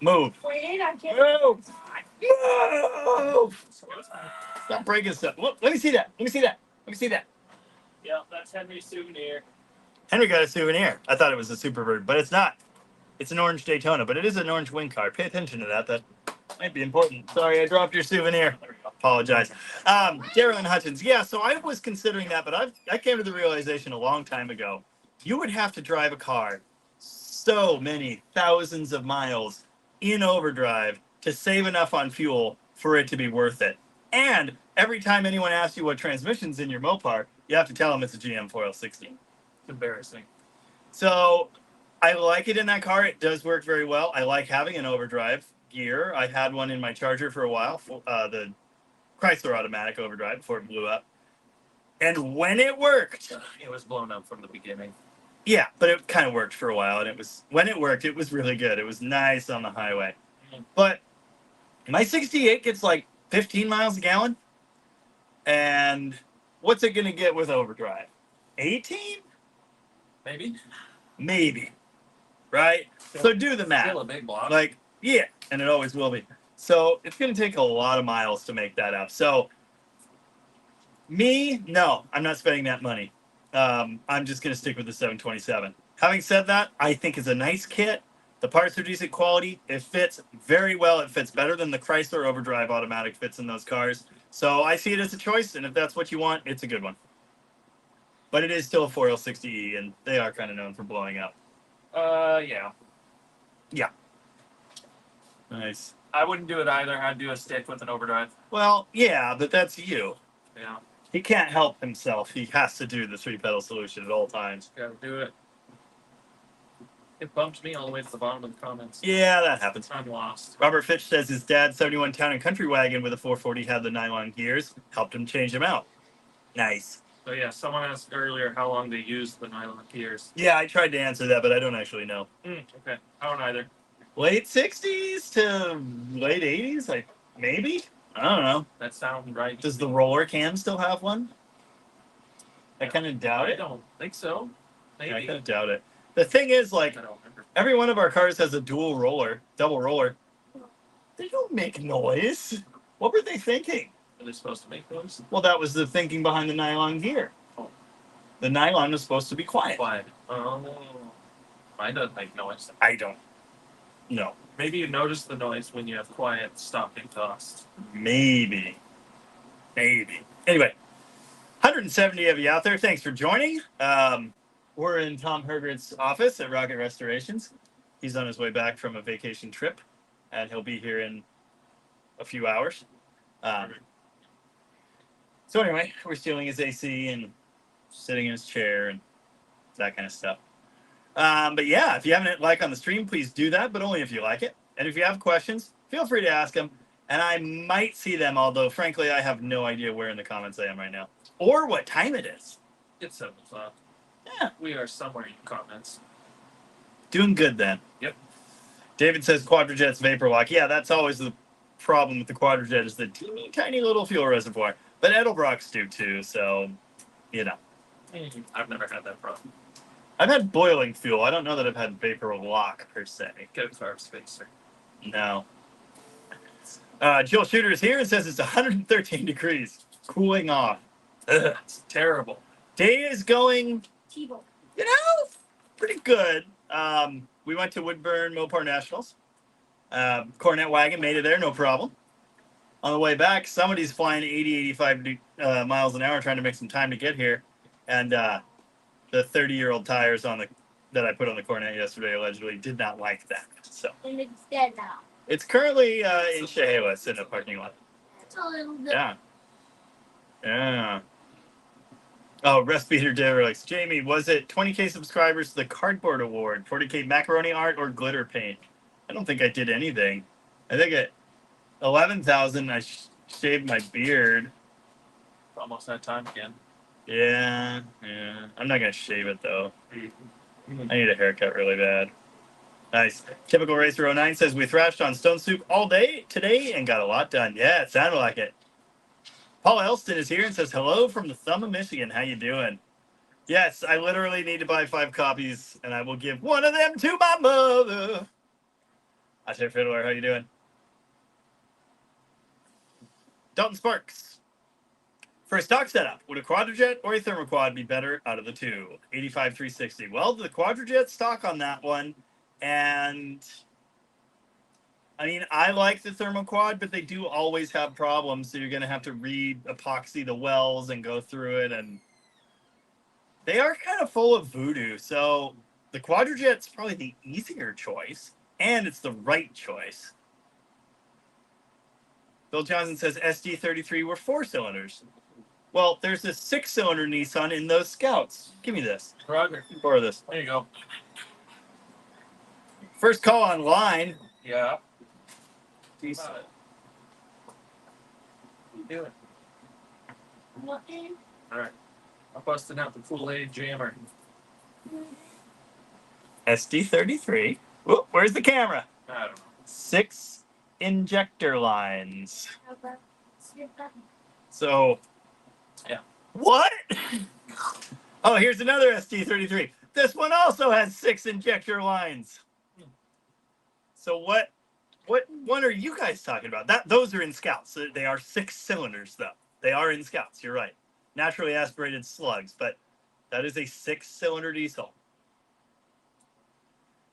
Move. Wait, I can't. Move. Move. Stop breaking stuff. Look, let me see that. Let me see that. Let me see that. Yeah, that's Henry's souvenir. Henry got a souvenir. I thought it was a Superbird, but it's not. It's an orange Daytona, but it is an orange wing car. Pay attention to that. That might be important. Sorry, I dropped your souvenir. Apologize. Darren Hutchins. Yeah, so I was considering that, but I came to the realization a long time ago. You would have to drive a car so many thousands of miles in overdrive to save enough on fuel for it to be worth it. And every time anyone asks you what transmission's in your Mopar, you have to tell them it's a GM 4L60. It's embarrassing. So I like it in that car. It does work very well. I like having an overdrive gear. I had one in my Charger for a while, the Chrysler automatic overdrive before it blew up. And when it worked, It was blown up from the beginning. yeah, but it kind of worked for a while. And when it worked, it was really good. It was nice on the highway. But my 68 gets like 15 miles a gallon. And what's it going to get with overdrive? 18? Maybe. Maybe. Right? So do the math. Still a big block. Like, yeah, and it always will be. So it's going to take a lot of miles to make that up. So me, no, I'm not spending that money. I'm just going to stick with the 727. Having said that, I think it's a nice kit. The parts are decent quality. It fits very well. It fits better than the Chrysler Overdrive automatic fits in those cars. So I see it as a choice, and if that's what you want, it's a good one. But it is still a 4L60E, and they are kind of known for blowing up. Yeah. Yeah. Nice. I wouldn't do it either. I'd do a stick with an overdrive. Well, yeah, but that's you. Yeah. He can't help himself. He has to do the 3-pedal solution at all times. Gotta do it. It bumped me all the way to the bottom of the comments. Yeah, that happens. I'm lost. Robert Fitch says his dad's 71 Town and Country wagon with a 440 had the nylon gears. Helped him change them out. Nice. So yeah, someone asked earlier how long they used the nylon gears. Yeah, I tried to answer that, but I don't actually know. Okay. I don't either. Late 60s to late 80s? Like, maybe? I don't know. That sounds right. Does the roller cam still have one? I kind of doubt I it. don't think so. Maybe. Yeah, I kind of doubt it. The thing is, like, I don't remember. every one of our cars has a double roller. They don't make noise. What were they thinking? Are they supposed to make noise? Well, that was the thinking behind the nylon gear. Oh. The nylon was supposed to be quiet. Quiet. Oh. Mine doesn't make noise. I don't know. Maybe you notice the noise when you have quiet stopping cost. Maybe. Anyway, 170 of you out there. Thanks for joining. We're in Tom Herbert's office at Rocket Restorations. He's on his way back from a vacation trip, and he'll be here in a few hours. So anyway, we're stealing his AC and sitting in his chair and that kind of stuff. But yeah, if you haven't hit like on the stream, please do that, but only if you like it. And if you have questions, feel free to ask them. And I might see them, although frankly, I have no idea where in the comments I am right now. Or what time it is. It's 7 o'clock. Yeah. We are somewhere in comments. Doing good then. Yep. David says Quadra Jets Vapor Lock. Yeah, that's always the problem with the Quadra Jet is the teeny tiny little fuel reservoir. But Edel Brocks do too, so, you know. I've never had that problem. I've had boiling fuel. I don't know that I've had vapor lock, per se. Get a car spacer. No. Jill Shooter is here and says it's 113 degrees. Cooling off. Ugh, it's terrible. Day is going, T-bone. you know, pretty good. We went to Woodburn Mopar Nationals. Coronet wagon made it there, no problem. On the way back, somebody's flying 80, 85 miles an hour trying to make some time to get here. And the 30-year-old tires on the that I put on the Coronet yesterday allegedly did not like that. So And it's dead now. it's currently in Chehalis in a parking lot. It's a little bit. Yeah. Yeah. Oh, Rest Beater Derricks. Jamie, was it 20K subscribers to the Cardboard Award, 40K macaroni art, or glitter paint? I don't think I did anything. I think at 11,000 I shaved my beard. Almost that time again. Yeah. I'm not going to shave it, though. I need a haircut really bad. Nice. Typical Racer 09 says, we thrashed on Stone Soup all day today and got a lot done. Yeah, it sounded like it. Paul Elston is here and says, hello from the thumb of Michigan. How you doing? Yes, I literally need to buy 5 copies, and I will give one of them to my mother. I say, Fiddler, how you doing? Dalton Sparks. For a stock setup, would a Quadra Jet or a Thermo Quad be better out of the two? 85 360. Well, the Quadra Jet stock on that one, and I mean, I like the Thermo Quad, but they do always have problems, so you're going to have to epoxy the wells and go through it, and they are kind of full of voodoo. So the Quadra Jet's probably the easier choice, and it's the right choice. Bill Johnson says SD33 were 4 cylinders. Well, there's a 6-cylinder Nissan in those Scouts. Give me this. Roger. Borrow this. There you go. First call online. Yeah. Decent. What you doing? Nothing. All right. I'm busting out the Kool-Aid jammer. SD33. Whoop, where's the camera? I don't know. 6 injector lines. Okay. Skip that. So, Yeah. What? Oh, here's another SD33. This one also has 6 injector lines. So what one are you guys talking about? Those are in Scouts. They are 6 cylinders, though. They are in Scouts. You're right. Naturally aspirated slugs, but that is a 6-cylinder diesel.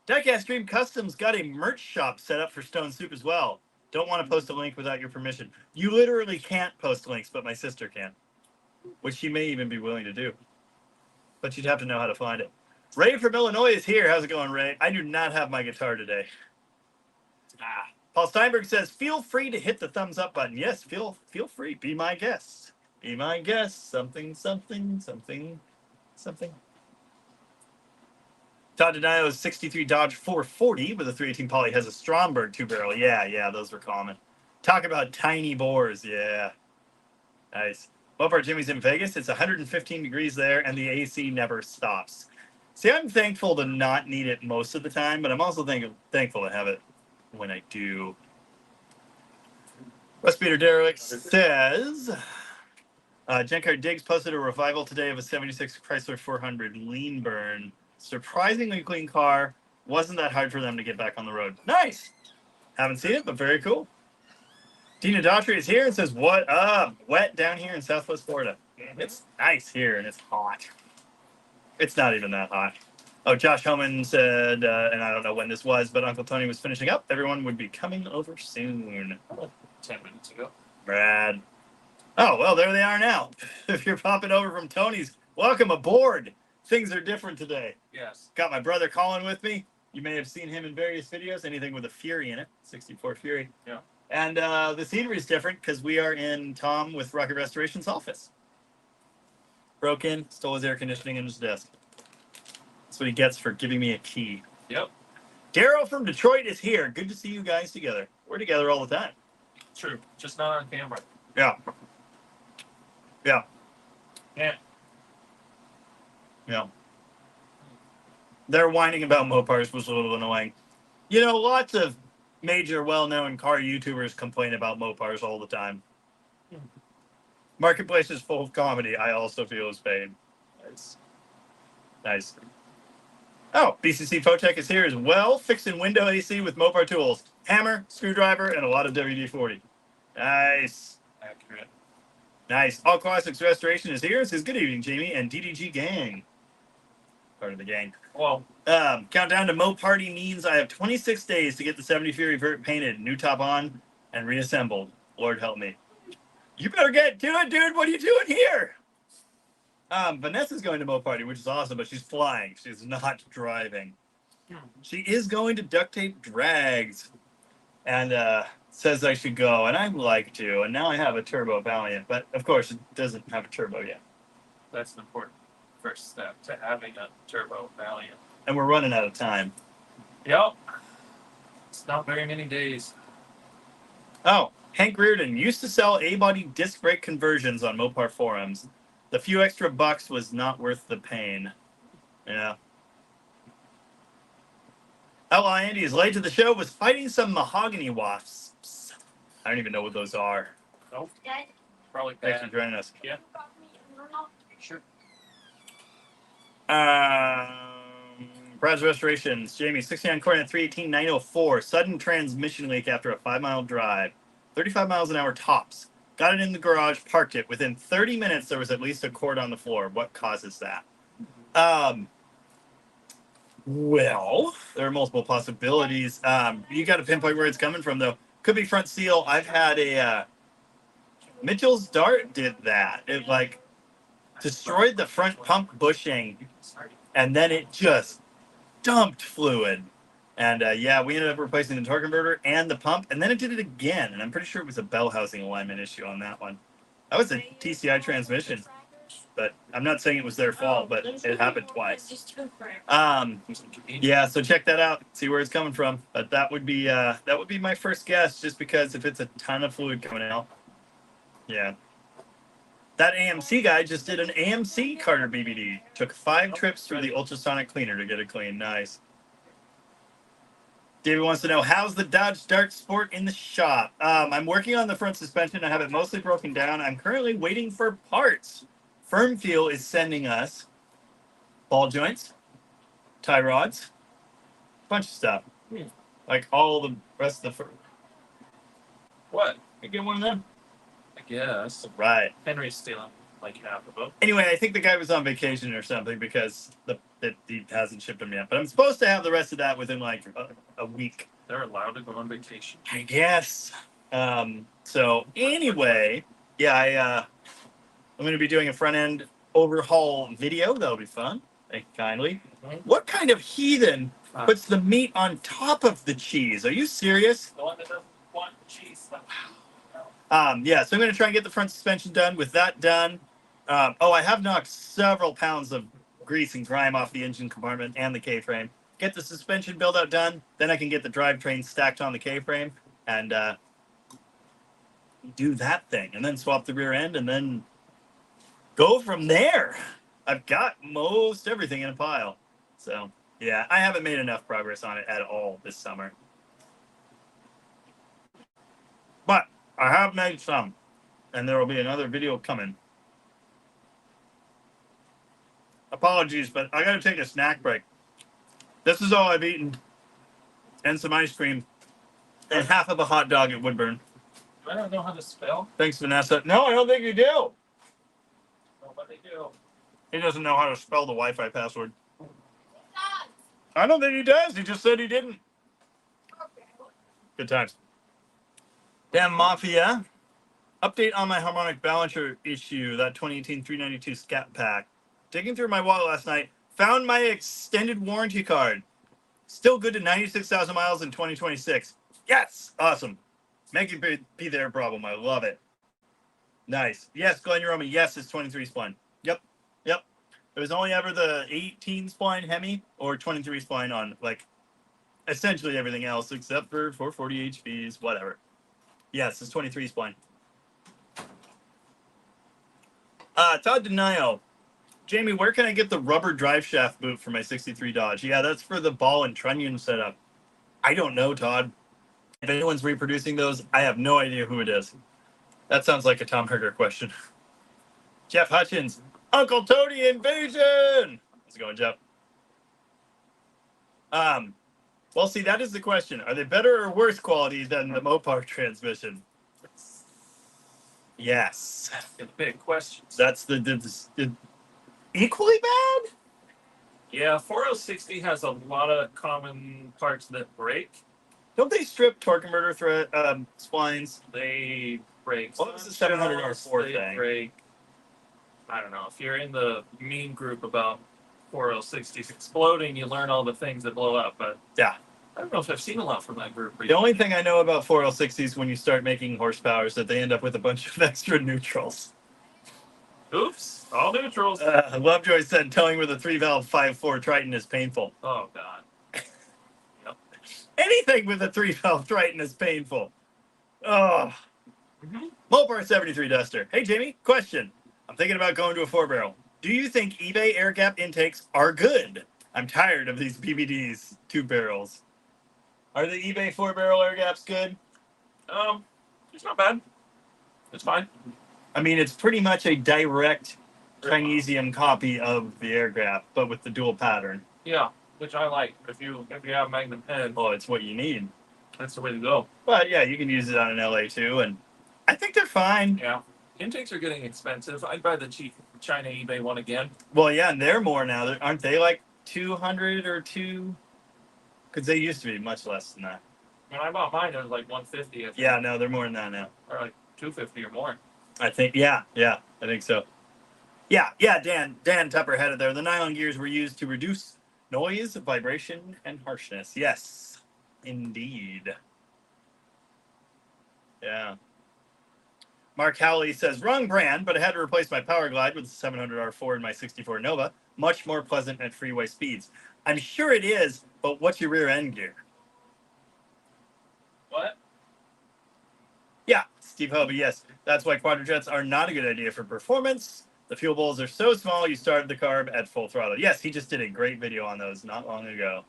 Diecast Dream Customs got a merch shop set up for Stone Soup as well. Don't want to post a link without your permission. You literally can't post links, but my sister can, which she may even be willing to do. But you'd have to know how to find it. Ray from Illinois is here. How's it going, Ray? I do not have my guitar today. Paul Steinberg says, feel free to hit the thumbs up button. Yes, feel free. Be my guest. Be my guest. Something. Todd Denio's 63 Dodge 440 with a 318 poly has a Stromberg 2-barrel. Yeah, those were common. Talk about tiny bores. Yeah. Nice. Mopar Jimmy's in Vegas. It's 115 degrees there, and the AC never stops. See, I'm thankful to not need it most of the time, but I'm also thankful to have it when I do. Rust Peter Derrick says, Genkart Diggs posted a revival today of a 76 Chrysler 400 lean burn. Surprisingly clean car. Wasn't that hard for them to get back on the road. Nice. Haven't seen it, but very cool. Dina Daughtry is here and says, what up? Wet down here in Southwest Florida. It's nice here, and it's hot. It's not even that hot. Oh, Josh Homan said, and I don't know when this was, but Uncle Tony was finishing up. Everyone would be coming over soon. 10 minutes ago. Brad. Oh, well, there they are now. If you're popping over from Tony's, welcome aboard. Things are different today. Yes. Got my brother Colin with me. You may have seen him in various videos, anything with a Fury in it, 64 Fury. Yeah. And the scenery is different because we are in Tom with Rocket Restoration's office. Broke in, stole his air conditioning and his desk. That's what he gets for giving me a key. Yep. Daryl from Detroit is here. Good to see you guys together. We're together all the time. True. Just not on camera. Yeah. Yeah. Yeah. Their whining about Mopars was a little annoying. You know, lots of major, well-known car YouTubers complain about Mopars all the time. Marketplace is full of comedy. I also feel is pain. Nice. Oh, BCC Photech is here as well, fixing window AC with Mopar tools. Hammer, screwdriver, and a lot of WD-40. Nice. Accurate. Nice. All Classics Restoration is here. It says, good evening, Jamie and DDG gang. Part of the gang. Well, Countdown to Mo Party means I have 26 days to get the 70 Fury Vert painted, new top on, and reassembled. Lord help me. You better get to it, dude. What are you doing here? Vanessa's going to Mo Party, which is awesome, but she's flying. She's not driving. She is going to duct tape drags and says I should go, and I'd like to. And now I have a Turbo Valiant, but of course it doesn't have a turbo yet. that's an important first step to having a Turbo Valiant. And we're running out of time. Yep. It's not very many days. Oh, Hank Reardon used to sell A-body disc brake conversions on Mopar forums. The few extra bucks was not worth the pain. Yeah. Outlaw Andy is late to the show, was fighting some mahogany wasps. I don't even know what those are. Nope. Dad, Probably Thanks for bad. joining us. Yeah. got me a Renault. Sure. Brad's Restorations. Jamie, 69 Coronet 318-904. Sudden transmission leak after a 5-mile drive. 35 miles an hour tops. Got it in the garage, parked it. Within 30 minutes, there was at least a cord on the floor. What causes that? Well, there are multiple possibilities. You got to pinpoint where it's coming from, though. Could be front seal. I've had a Mitchell's Dart did that. It like destroyed the front pump bushing, and then it just dumped fluid. And yeah, we ended up replacing the torque converter and the pump, and then it did it again. And I'm pretty sure it was a bell housing alignment issue on that one. That was a TCI transmission, but I'm not saying it was their fault, but it happened twice. Yeah, so check that out, see where it's coming from. But that would be my first guess, just because if it's a ton of fluid coming out, yeah. That AMC guy just did an AMC Carter BBD. Took 5 trips through the ultrasonic cleaner to get it clean. Nice. David wants to know, how's the Dodge Dart Sport in the shop? I'm working on the front suspension. I have it mostly broken down. I'm currently waiting for parts. Firm Feel is sending us ball joints, tie rods, bunch of stuff. Like all the rest of the... What? You get one of them? I guess. Right. Henry's stealing like half of them. Anyway, I think the guy was on vacation or something because he hasn't shipped them yet. But I'm supposed to have the rest of that within like a week. They're allowed to go on vacation. I guess. So anyway, yeah, I'm going to be doing a front end overhaul video. That'll be fun. Thank you kindly. What kind of heathen puts the meat on top of the cheese? Are you serious? The one that doesn't want cheese. Yeah, so I'm going to try and get the front suspension done. With that done, I have knocked several pounds of grease and grime off the engine compartment and the K-frame. Get the suspension build out done, then I can get the drivetrain stacked on the K-frame and do that thing, and then swap the rear end, and then go from there. I've got most everything in a pile. So, yeah, I haven't made enough progress on it at all this summer. But I have made some, and there will be another video coming. Apologies, but I gotta take a snack break. This is all I've eaten, and some ice cream, and half of a hot dog at Woodburn. I don't know how to spell. Thanks, Vanessa. No, I don't think you do. Nobody do. He doesn't know how to spell the Wi-Fi password. I don't think he does. He just said he didn't. Good times. Damn Mafia. Update on my harmonic balancer issue, that 2018 392 Scat Pack. Digging through my wallet last night, found my extended warranty card. Still good to 96,000 miles in 2026. Yes! Awesome. Make it be their problem. I love it. Nice. Yes, Glenn Uroma. Yes, it's 23 spline. Yep. It was only ever the 18 spline Hemi or 23 spline on, like, essentially everything else except for 440 HPs, whatever. Yes, it's 23 spline. Todd Denio. Jamie, where can I get the rubber drive shaft boot for my 63 Dodge? Yeah, that's for the ball and trunnion setup. I don't know, Todd. If anyone's reproducing those, I have no idea who it is. That sounds like a Tom Herger question. Jeff Hutchins, Uncle Tony invasion. How's it going, Jeff? Well, see, that is the question. Are they better or worse quality than the Mopar transmission? Yes. The big questions. That's the equally bad? Yeah, 4060 has a lot of common parts that break. Don't they strip torque converter thread splines? They break. What was the 700 R4 they thing? break. I don't know. If you're in the meme group about 4060s exploding, you learn all the things that blow up. But Yeah. I don't know if I've seen a lot from that group. The only thing I know about 4L60s when you start making horsepower is that they end up with a bunch of extra neutrals. Oops, all neutrals. Lovejoy said towing with a 3-valve 5.4 Triton is painful. Oh, God. Yep. Anything with a 3-valve Triton is painful. Oh. Mm-hmm. Mopar 73 Duster. Hey, Jamie, question. I'm thinking about going to a 4-barrel. Do you think eBay air gap intakes are good? I'm tired of these BBDs 2 barrels. Are the eBay 4-barrel air gaps good? It's not bad. It's fine. I mean, it's pretty much a direct Chinesium copy of the air gap, but with the dual pattern. Yeah, which I like. If you have Magnum head, Oh, it's what you need. that's the way to go. But yeah, you can use it on an LA too, and I think they're fine. Yeah. Intakes are getting expensive. I'd buy the cheap China eBay one again. Well, yeah, and they're more now. Aren't they like 200 or 2? Because they used to be much less than that. When I bought mine, it was like 150. I think, Yeah, no, they're more than that now. or like 250 or more. I think, yeah, I think so. Yeah, Dan Tupper had it there. The nylon gears were used to reduce noise, vibration, and harshness. Yes, indeed. Yeah. Mark Howley says, wrong brand, but I had to replace my Power Glide with the 700R4 in my 64 Nova. Much more pleasant at freeway speeds. I'm sure it is, but what's your rear end gear? What? Yeah, Steve Hobie, yes. That's why Quadra Jets are not a good idea for performance. The fuel bowls are so small, you start the carb at full throttle. Yes, he just did a great video on those not long ago.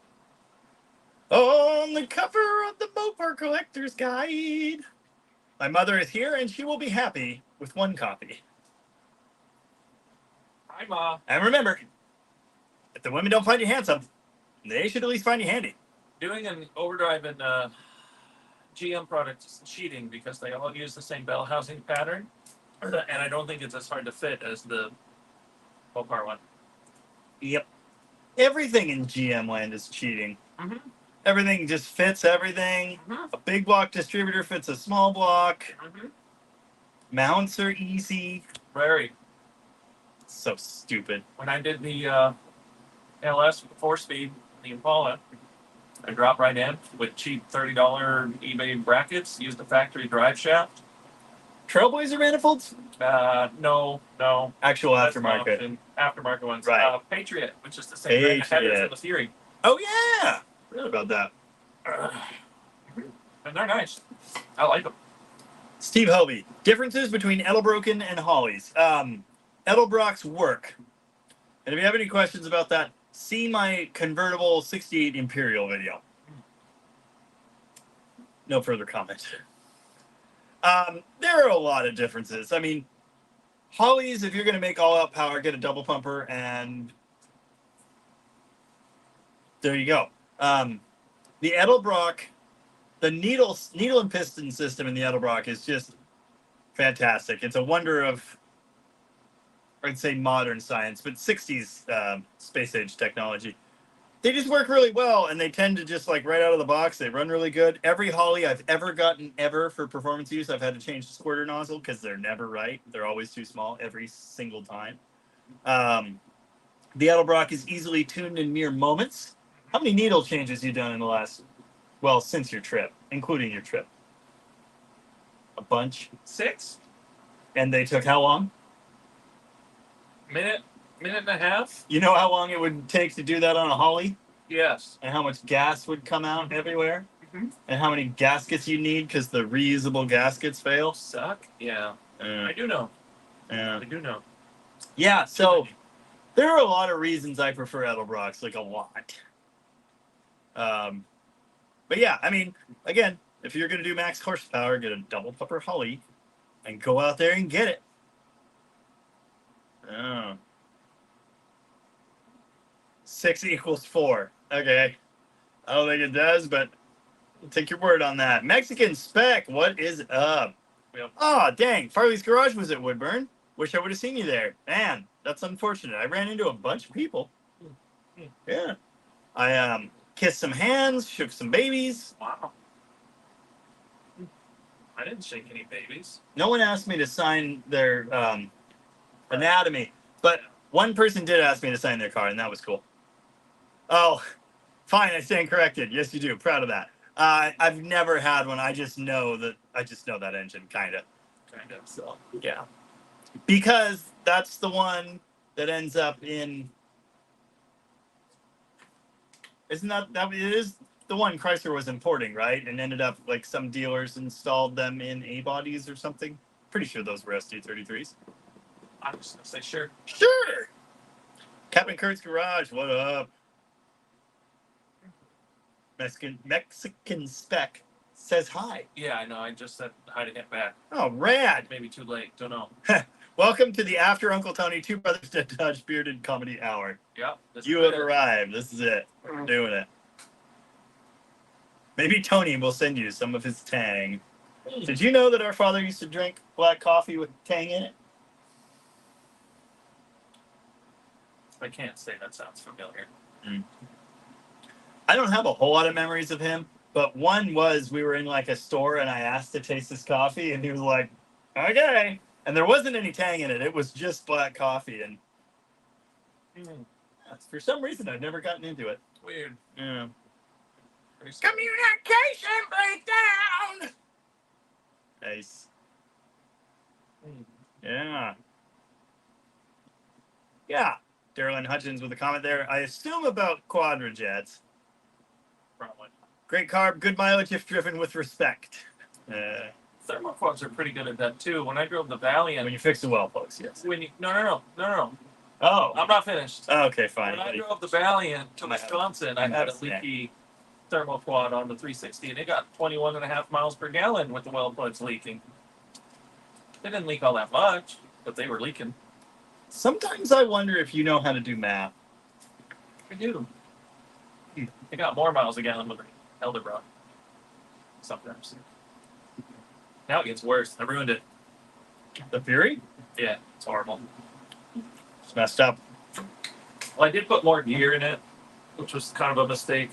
On the cover of the Mopar Collector's Guide. My mother is here, and she will be happy with one copy. Hi, Ma. And remember, if the women don't find you handsome, they should at least find you handy. Doing an overdrive in GM product is cheating because they all use the same bell housing pattern, and I don't think it's as hard to fit as the Mopar one. Yep. Everything in GM land is cheating. Mm-hmm. Everything just fits everything. Mm-hmm. A big block distributor fits a small block. Mm-hmm. Mounts are easy. Very. So stupid. When I did the LS 4-speed, the Impala, I dropped right in with cheap $30 eBay brackets, used the factory drive shaft. Trailblazer manifolds? No. Actual That's an aftermarket. option. Aftermarket ones. Right. Patriot, which is the same brand that had it Patriot. for the Fury. Oh, yeah. Forgot about that. And they're nice. I like them. Steve Hobie. Differences between Edel Brocken and Holly's. Edel Brock's work. And if you have any questions about that, see my convertible 68 Imperial video. No further comment. There are a lot of differences. I mean, Holly's, if you're going to make all-out power, get a double pumper, and there you go. The Edel Brock, the needle and piston system in the Edel Brock is just fantastic. It's a wonder of, I'd say, modern science, but 60s space-age technology. They just work really well, and they tend to just, like, right out of the box, they run really good. Every Holly I've ever gotten for performance use, I've had to change the squirter nozzle because they're never right. They're always too small every single time. The Edel Brock is easily tuned in mere moments. How many needle changes you done in the last, well, since your trip, including your trip? A bunch. 6 And they took how long? minute and a half. You know how long it would take to do that on a Holly? Yes. And how much gas would come out everywhere? Mm-hmm. And how many gaskets you need because the reusable gaskets fail? Suck. Yeah. I Uh, do know. yeah. I do know. Yeah, so there are a lot of reasons I prefer Edel Brocks, like a lot. But yeah, I mean, again, if you're going to do max horsepower, get a double pupper Holly and go out there and get it. Oh. 6 equals 4. Okay. I don't think it does, but I'll take your word on that. Mexican Spec, what is up? Yep. Oh, dang. Farley's Garage was at Woodburn. Wish I would have seen you there. Man, that's unfortunate. I ran into a bunch of people. Yeah. I kissed some hands, shook some babies. Wow. I didn't shake any babies. No one asked me to sign their anatomy, but one person did ask me to sign their car, and that was cool. Oh, fine. I stand corrected. Yes, you do. Proud of that. I've never had one. I just know that engine, kind of. So, yeah. Because that's the one that ends up in... Isn't that it is the one Chrysler was importing, right? And ended up, like, some dealers installed them in A-bodies or something. Pretty sure those were SD33s. I'm just going to say sure. Sure! Captain Kurt's Garage, what up? Mexican Spec says hi. Yeah, I know. I just said hi to get back. Oh, rad! Maybe too late. Don't know. Welcome to the After Uncle Tony Two Brothers Dead Dodge Bearded Comedy Hour. Yep. You have arrived. This is it. We're doing it. Maybe Tony will send you some of his tang. Did you know that our father used to drink black coffee with tang in it? I can't say that sounds familiar. I don't have a whole lot of memories of him, but one was we were in like a store and I asked to taste his coffee and he was like, okay. And there wasn't any tang in it. It was just black coffee. And for some reason, I've never gotten into it. Weird. Yeah. Communication breakdown! Nice. Yeah. Yeah. Darylyn Hutchins with a comment there. I assume about Quadra Jets. Probably. Great carb, good mileage if driven with respect. Thermo quads are pretty good at that too. When I drove the Valiant, When you fix the well plugs, yes. No. Oh. I'm not finished. Okay, fine. When I buddy. drove the Valiant to I have- Wisconsin, I I had have a a snack. leaky thermo quad on the 360, and it got 21.5 miles per gallon with the well plugs leaking. They didn't leak all that much, but they were leaking. Sometimes I wonder if you know how to do math. I do. It got more miles a gallon with the Edel Brock. Sometimes. Now it gets worse. I ruined it. The Fury? Yeah, it's horrible. It's messed up. Well, I did put more gear in it, which was kind of a mistake.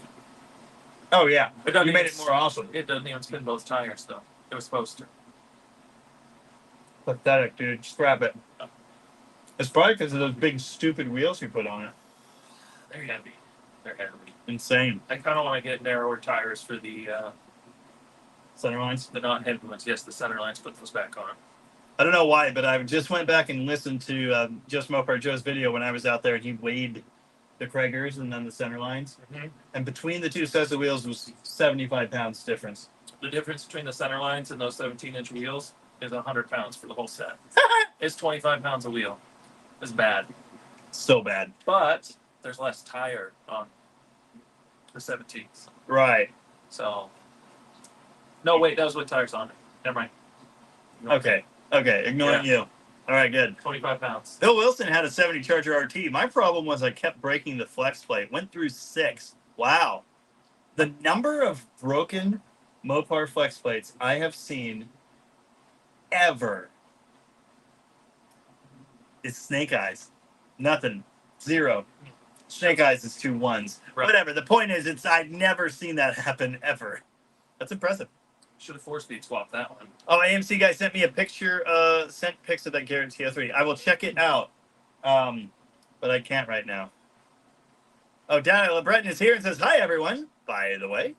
Oh, yeah. It doesn't You made even- it more awesome. It doesn't even spin both tires, though. It was supposed to. Pathetic, dude. Scrap it. It's probably because of those big, stupid wheels you put on it. They're heavy. They're heavy. Insane. I kind of want to get narrower tires for the Center lines. not heavy ones. Yes, the center lines. Put those back on. I don't know why, but I just went back and listened to Just Mopar Joe's video when I was out there, and he weighed the Craigers and then the center lines. Mm-hmm. And between the two sets of wheels was 75 pounds difference. The difference between the center lines and those 17-inch wheels is 100 pounds for the whole set. It's 25 pounds a wheel. It's bad. So bad. But there's less tire on the 17s. Right. So, no, wait, that was with tires on it. Never mind. Okay. Okay. Ignoring you. All right, good. 25 pounds. Bill Wilson had a 70 Charger RT. My problem was I kept breaking the flex plate. Went through 6. Wow. The number of broken Mopar flex plates I have seen ever is snake eyes. Nothing. 0. Snake eyes is 2 1s. Right. Whatever. The point is, I've never seen that happen ever. That's impressive. Should have 4-speed swapped that one. Oh, AMC guy sent me a picture, sent pics of that Garrett TO3. I will check it out. But I can't right now. Oh, Daniel LeBreton is here and says, hi, everyone, by the way.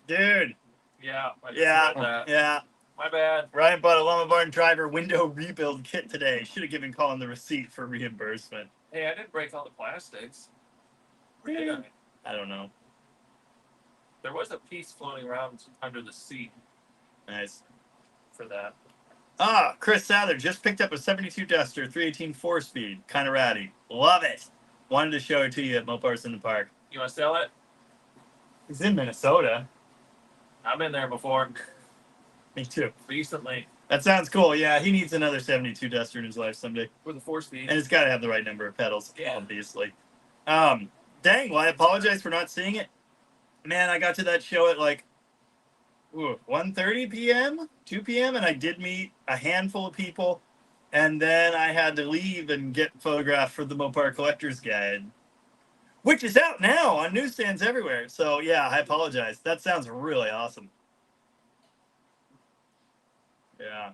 Dude. Yeah. I just Yeah. read that. Yeah. My bad. Ryan bought a Llama Barn driver window rebuild kit today. Should have given Colin the receipt for reimbursement. Hey, I didn't break all the plastics. Really? Did I? I don't know. There was a piece floating around under the seat Nice. for that. Ah, Chris Sather just picked up a 72 Duster 318 4-speed. Kind of ratty. Love it. Wanted to show it to you at Mopars in the Park. You want to sell it? He's in Minnesota. I'm in there before. Me too. Recently. That sounds cool. Yeah, he needs another 72 Duster in his life someday. With the 4-speed. And it's got to have the right number of pedals, Yeah. obviously. Dang, well, I apologize for not seeing it. Man, I got to that show at like 1:30 p.m., 2 p.m., and I did meet a handful of people. And then I had to leave and get photographed for the Mopar Collector's Guide, which is out now on newsstands everywhere. So, yeah, I apologize. That sounds really awesome. Yeah.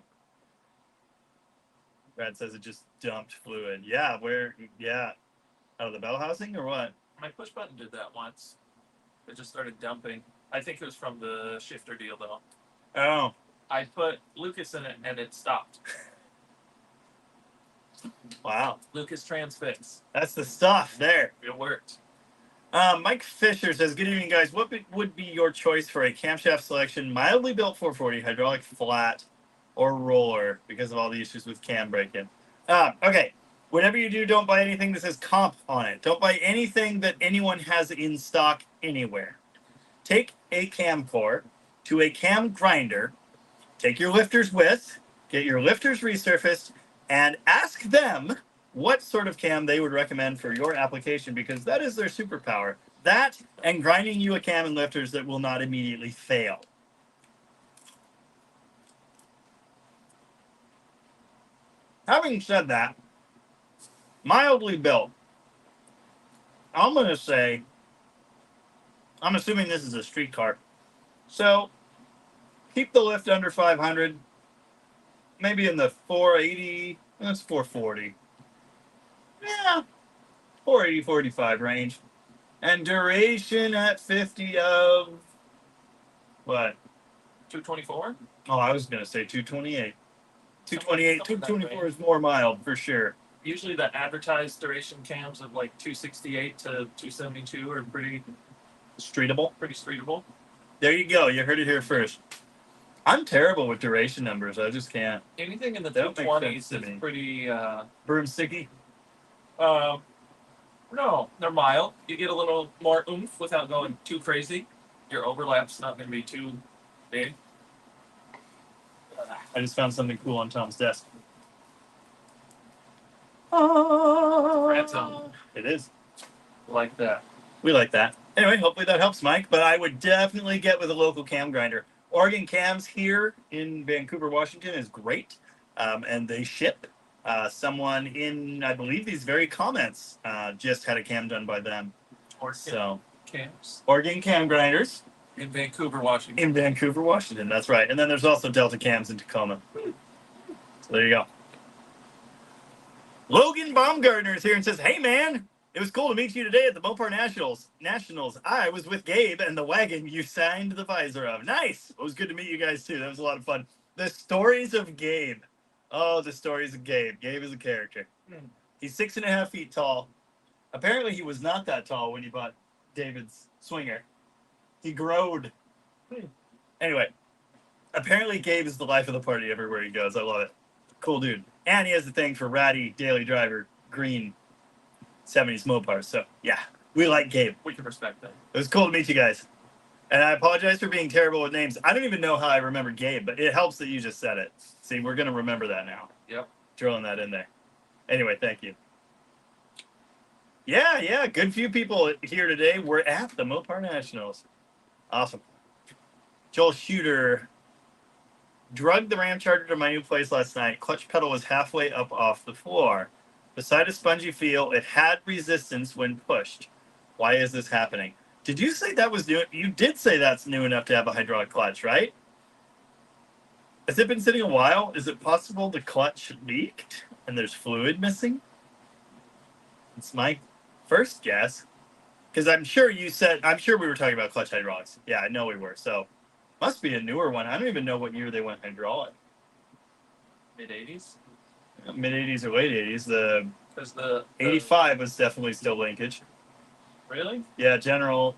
Brad says it just dumped fluid. Yeah, where? Yeah. Out of the bell housing or what? My push button did that once. It just started dumping. I think it was from the shifter deal, though. Oh. I put Lucas in it, and it stopped. Wow. Lucas Transfix. That's the stuff there. It worked. Mike Fisher says, good evening, guys. What would be your choice for a camshaft selection, mildly built 440, hydraulic flat, or roller, because of all the issues with cam break-in? Okay. Whatever you do, don't buy anything that says comp on it. Don't buy anything that anyone has in stock anywhere. Take a cam core to a cam grinder, take your lifters with, get your lifters resurfaced, and ask them what sort of cam they would recommend for your application, because that is their superpower. That and grinding you a cam and lifters that will not immediately fail. Having said that, mildly built, I'm going to say, I'm assuming this is a street car. So keep the lift under 500, maybe in the 480, that's 440. Yeah, 480, 45 range. And duration at 50 of what? 224? Oh, I was going to say 228. 228, Something that 224 range. is more mild for sure. Usually the advertised duration cams of like 268 to 272 are pretty Streetable. streetable. There you go. You heard it here first. I'm terrible with duration numbers. I just can't. Anything in the That makes 220s sense to is me. pretty. Broomsticky. No, they're mild. You get a little more oomph without going too crazy. Your overlap's not going to be too big. I just found something cool on Tom's desk. Red zone. It is. Like that. We like that. Anyway, hopefully that helps, Mike. But I would definitely get with a local cam grinder. Oregon Cams here in Vancouver, Washington is great. And they ship. Someone in, I believe, these very comments just had a cam done by them. Oregon So, Cams. Oregon Cam Grinders In Vancouver, Washington. in Vancouver, Washington. That's right. And then there's also Delta Cams in Tacoma. So there you go. Logan Baumgartner is here and says, hey, man, it was cool to meet you today at the Mopar Nationals. I was with Gabe and the wagon you signed the visor of. Nice. It was good to meet you guys, too. That was a lot of fun. The stories of Gabe. Oh, the stories of Gabe. Gabe is a character. He's 6.5 feet tall. Apparently, he was not that tall when he bought David's Swinger. He growed. Anyway, apparently Gabe is the life of the party everywhere he goes. I love it. Cool dude. And he has a thing for ratty daily driver green 70s Mopars. So, yeah, we like Gabe. We can respect that. It was cool to meet you guys. And I apologize for being terrible with names. I don't even know how I remember Gabe, but it helps that you just said it. See, we're going to remember that now. Yep. Drilling that in there. Anyway, thank you. Yeah, good few people here today. We're at the Mopar Nationals. Awesome. Joel Shooter drugged the Ram Charger to my new place last night. Clutch pedal was halfway up off the floor. Beside a spongy feel, it had resistance when pushed. Why is this happening? Did you say that was new? You did say that's new enough to have a hydraulic clutch, right? Has it been sitting a while? Is it possible the clutch leaked and there's fluid missing? It's my first guess. Because I'm sure we were talking about clutch hydraulics. Yeah, I know we were. So, must be a newer one. I don't even know what year they went hydraulic. Mid-80s? Mid-80s or late 80s. Because the 85 was definitely still linkage. Really? Yeah, General,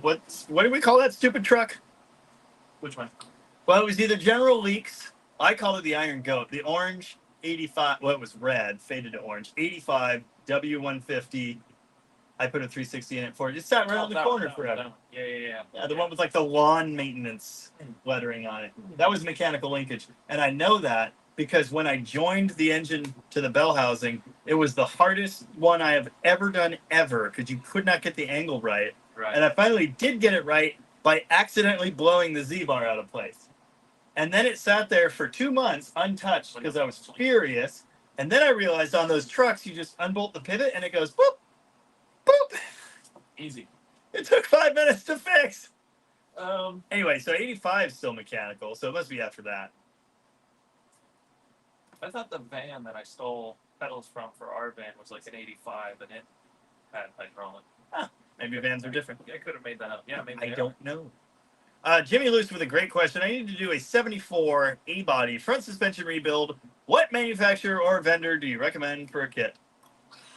what do we call that stupid truck? Which one? Well, it was either General Leaks. I called it the Iron Goat. The orange 85, well, it was red, faded to orange. 85, W150, I put a 360 in it for it. It sat right on the corner forever. Yeah. Yeah, the one with like the lawn maintenance lettering on it. That was mechanical linkage. And I know that because when I joined the engine to the bell housing, it was the hardest one I have ever done ever because you could not get the angle right. Right. And I finally did get it right by accidentally blowing the Z-bar out of place. And then it sat there for 2 months untouched because I was furious. And then I realized on those trucks, you just unbolt the pivot and it goes boop, boop. Easy. It took 5 minutes to fix. Um, Anyway, so 85 is still mechanical, so it must be after that. I thought the van that I stole pedals from for our van was like an 85, and it had hydraulic. Maybe vans are different. I could have made that up. Yeah, maybe. I don't know. Jimmy Luce with a great question. I need to do a 74 A-body front suspension rebuild. What manufacturer or vendor do you recommend for a kit?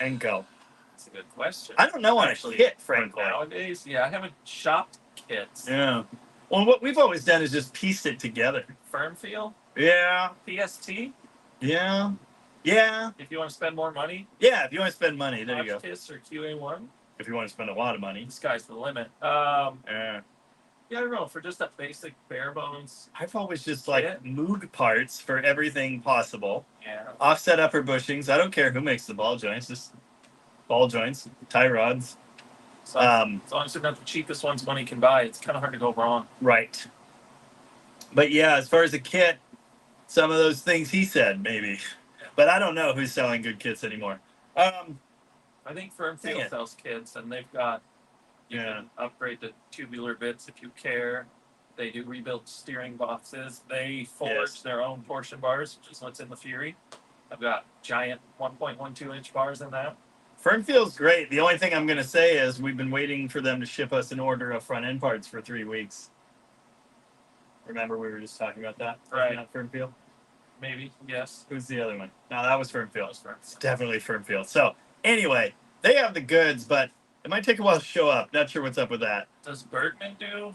And go. That's a good question. I don't know on a Actually, kit, frankly. Nowadays, yeah, I haven't shopped kits. Yeah. Well, what we've always done is just pieced it together. Firm feel, Yeah. PST. Yeah. Yeah. If you want to spend more money, Yeah. If you want to spend money, there you go. Kiss or QA1. If you want to spend a lot of money. The sky's the limit. Yeah. Yeah, I don't know. For just a basic bare bones. I've always just like Moog parts for everything possible. Yeah. Offset upper bushings. I don't care who makes the ball joints. Just ball joints, tie rods. So as long as they're not the cheapest ones money can buy, it's kind of hard to go wrong. Right. But yeah, as far as a kit, some of those things he said maybe, but I don't know who's selling good kits anymore. I think Firm Field sells kits, and they've got you can upgrade to tubular bits if you care. They do rebuild steering boxes. They forge their own portion bars, which is what's in the Fury. I've got giant 1.12 inch bars in that. Fernfield's great. The only thing I'm going to say is we've been waiting for them to ship us an order of front end parts for 3 weeks. Remember we were just talking about that? Right. Not Fernfield? Maybe, yes. Who's the other one? No, that was Fernfield. Firm. It's definitely Fernfield. So anyway, they have the goods, but it might take a while to show up. Not sure what's up with that. Does Bergman do?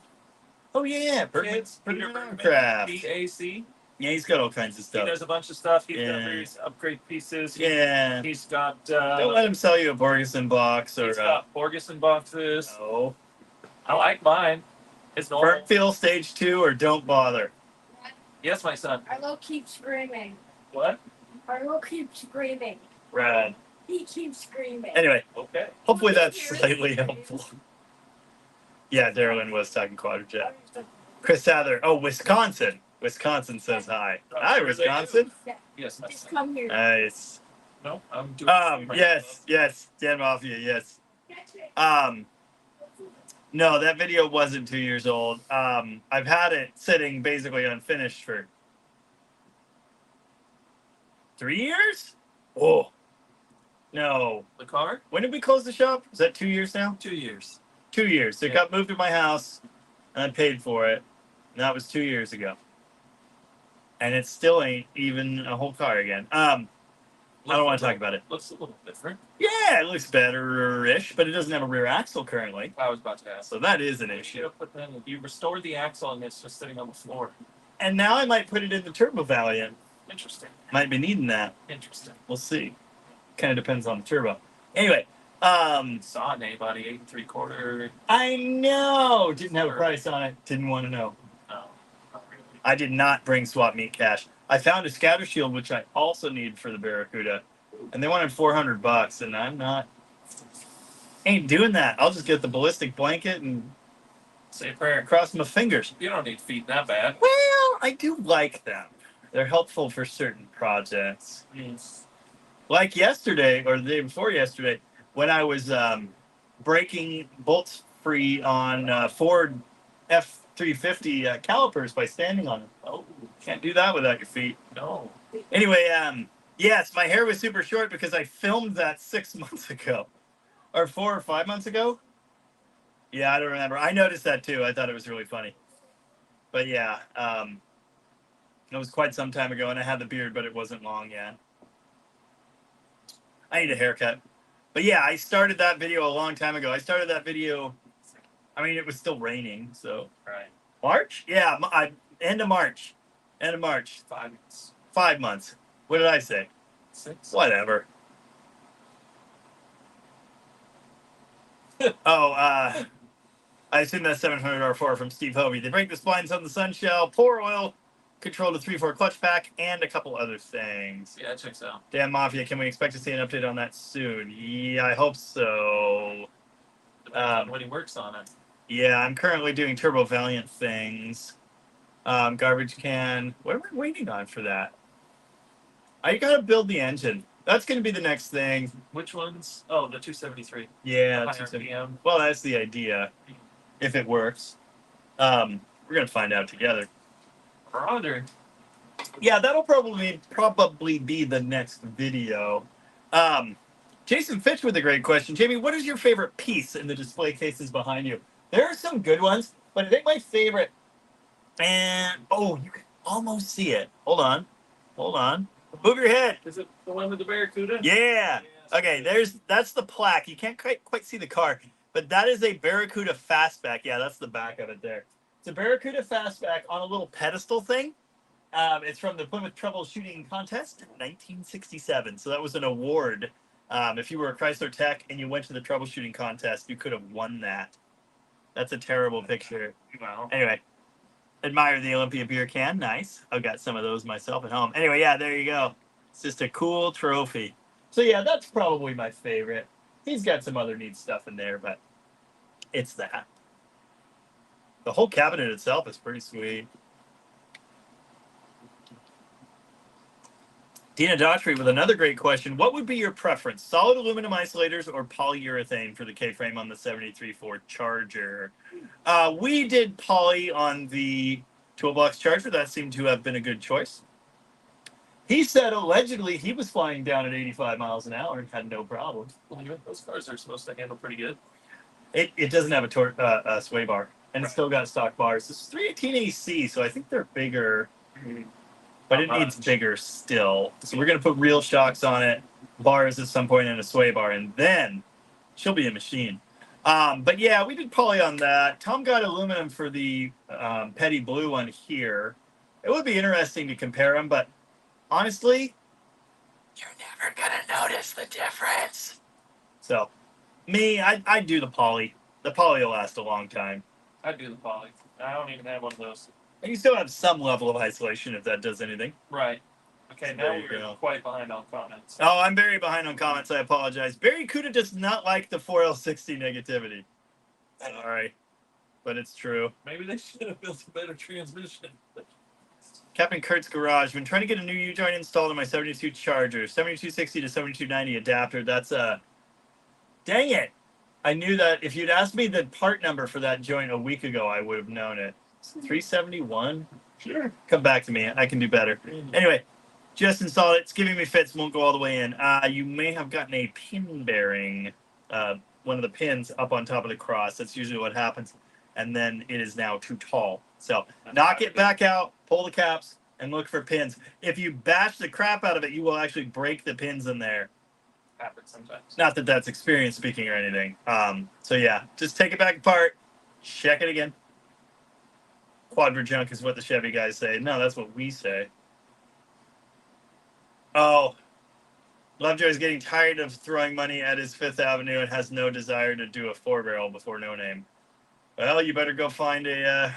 Oh yeah, Kids? Bergman Bergman, Craft. BAC. Yeah, he's got all kinds of He stuff. does a bunch of stuff. He's Yeah. got various upgrade pieces. Yeah. He's got. Don't let him sell you a Borgeson box or. He's got Borgeson boxes. No. I like mine. It's normal. Fernfield Stage 2 or don't bother. Yes, my son. Arlo keeps screaming. What? Arlo keeps screaming. Rad. He keeps screaming. Anyway, Okay. hopefully that's slightly helpful. Yeah, Darylyn was talking Quadra Jet. Chris Sather. Oh, Wisconsin. Wisconsin says hi. Hi, Wisconsin. Yes, my Just son. come here. Nice. No, I'm doing. Yes, Dan Mafia, yes. No, that video wasn't 2 years old. I've had it sitting basically unfinished for 3 years? Oh. No. The car? When did we close the shop? Is that 2 years now? 2 years. 2 years. So it got moved to my house, and I paid for it. And that was 2 years ago. And it still ain't even a whole car again. I don't want to talk about it. Looks a little different. Yeah, it looks better-ish, but it doesn't have a rear axle currently. I was about to ask. So that is an You should issue. have put that in. You restored the axle and it's just sitting on the floor. And now I might put it in the Turbo Valiant. Interesting. Might be needing that. Interesting. We'll see. Kind of depends on the turbo. Anyway, Saw an A-body 8 3/4. I know. Didn't have a price on it. Didn't want to know. No, not really. I did not bring swap meet cash. I found a scatter shield, which I also need for the Barracuda, and they wanted $400, and I'm not. Ain't doing that. I'll just get the ballistic blanket and Say a prayer. cross my fingers. You don't need feet that bad. Well, I do like them. They're helpful for certain projects. Yes. Like yesterday, or the day before yesterday, when I was breaking bolts free on Ford F350 calipers by standing on them. Oh, Can't do that without your feet. no. Anyway, yes, my hair was super short because I filmed that 6 months ago. Or 4 or 5 months ago? Yeah, I don't remember. I noticed that too. I thought it was really funny. But yeah, it was quite some time ago, and I had the beard, but it wasn't long yet. I need a haircut. But yeah, I started that video a long time ago. I started that video, I mean, it was still raining, so. Right. March? Yeah, end of March. End of March. 5 months. 5 months. What did I say? 6. Whatever. I assume that's 700 R4 from Steve Hovey. They break the splines on the Sunshell, pour oil, control the 3/4 clutch pack, and a couple other things. Yeah, it checks out. Damn Mafia, can we expect to see an update on that soon? Yeah, I hope so. Depends on when he works on it. Yeah, I'm currently doing Turbo Valiant things. Garbage can. What am I waiting on for that? I gotta build the engine. That's gonna be the next thing. Which ones? Oh, the 273. Yeah, The high 270. RPM. Well, that's the idea. If it works, we're gonna find out together. Roger. Yeah, that'll probably be the next video. Jason Fitch with a great question. Jamie, what is your favorite piece in the display cases behind you? There are some good ones, but I think my favorite. And you can almost see it. Hold on. Move your head. Is it the one with the Barracuda? Yeah. Okay, that's the plaque. You can't quite see the car, but that is a Barracuda Fastback. Yeah, that's the back of it there. It's a Barracuda Fastback on a little pedestal thing. It's from the Plymouth Troubleshooting Contest in 1967. So that was an award. If you were a Chrysler Tech and you went to the troubleshooting contest, you could have won that. That's a terrible picture. Wow. Anyway, admire the Olympia beer can. Nice. I've got some of those myself at home. Anyway, yeah, there you go. It's just a cool trophy. So yeah, that's probably my favorite. He's got some other neat stuff in there, but it's that. The whole cabinet itself is pretty sweet. Dina Daughtry with another great question. What would be your preference, solid aluminum isolators or polyurethane for the K-frame on the 73 Ford Charger? We did poly on the Toolbox Charger. That seemed to have been a good choice. He said allegedly he was flying down at 85 miles an hour and had no problem. Well, those cars are supposed to handle pretty good. It doesn't have a sway bar, and it's still got stock bars. This is 318 AC, so I think they're bigger. But it needs bigger still. So we're going to put real shocks on it, bars at some point, and a sway bar, and then she'll be a machine. But yeah, we did poly on that. Tom got aluminum for the Petty Blue one here. It would be interesting to compare them, but honestly, you're never going to notice the difference. So, me, I'd do the poly. The poly will last a long time. I'd do the poly. I don't even have one of those. And you still have some level of isolation if that does anything. Right. Okay, So now there you we're go. quite behind on comments. Oh, I'm very behind on comments. I apologize. Barracuda does not like the 4L60 negativity. Sorry, but it's true. Maybe they should have built a better transmission. Captain Kurt's Garage. Been trying to get a new U-joint installed on my 72 Charger. 7260 to 7290 adapter. That's a... Dang it. I knew that if you'd asked me the part number for that joint a week ago, I would have known it. 371? Sure. Come back to me. I can do better. Anyway, just installed it. It's giving me fits. Won't go all the way in. You may have gotten a pin bearing, one of the pins up on top of the cross. That's usually what happens. And then it is now too tall. So knock it back out, pull the caps, and look for pins. If you bash the crap out of it, you will actually break the pins in there. Happens sometimes. Not that that's experience speaking or anything. So yeah, just take it back apart, check it again. Quadra junk is what the Chevy guys say. No, that's what we say. Oh, Lovejoy is getting tired of throwing money at his Fifth Avenue and has no desire to do a 4-barrel before No Name. Well, you better go find a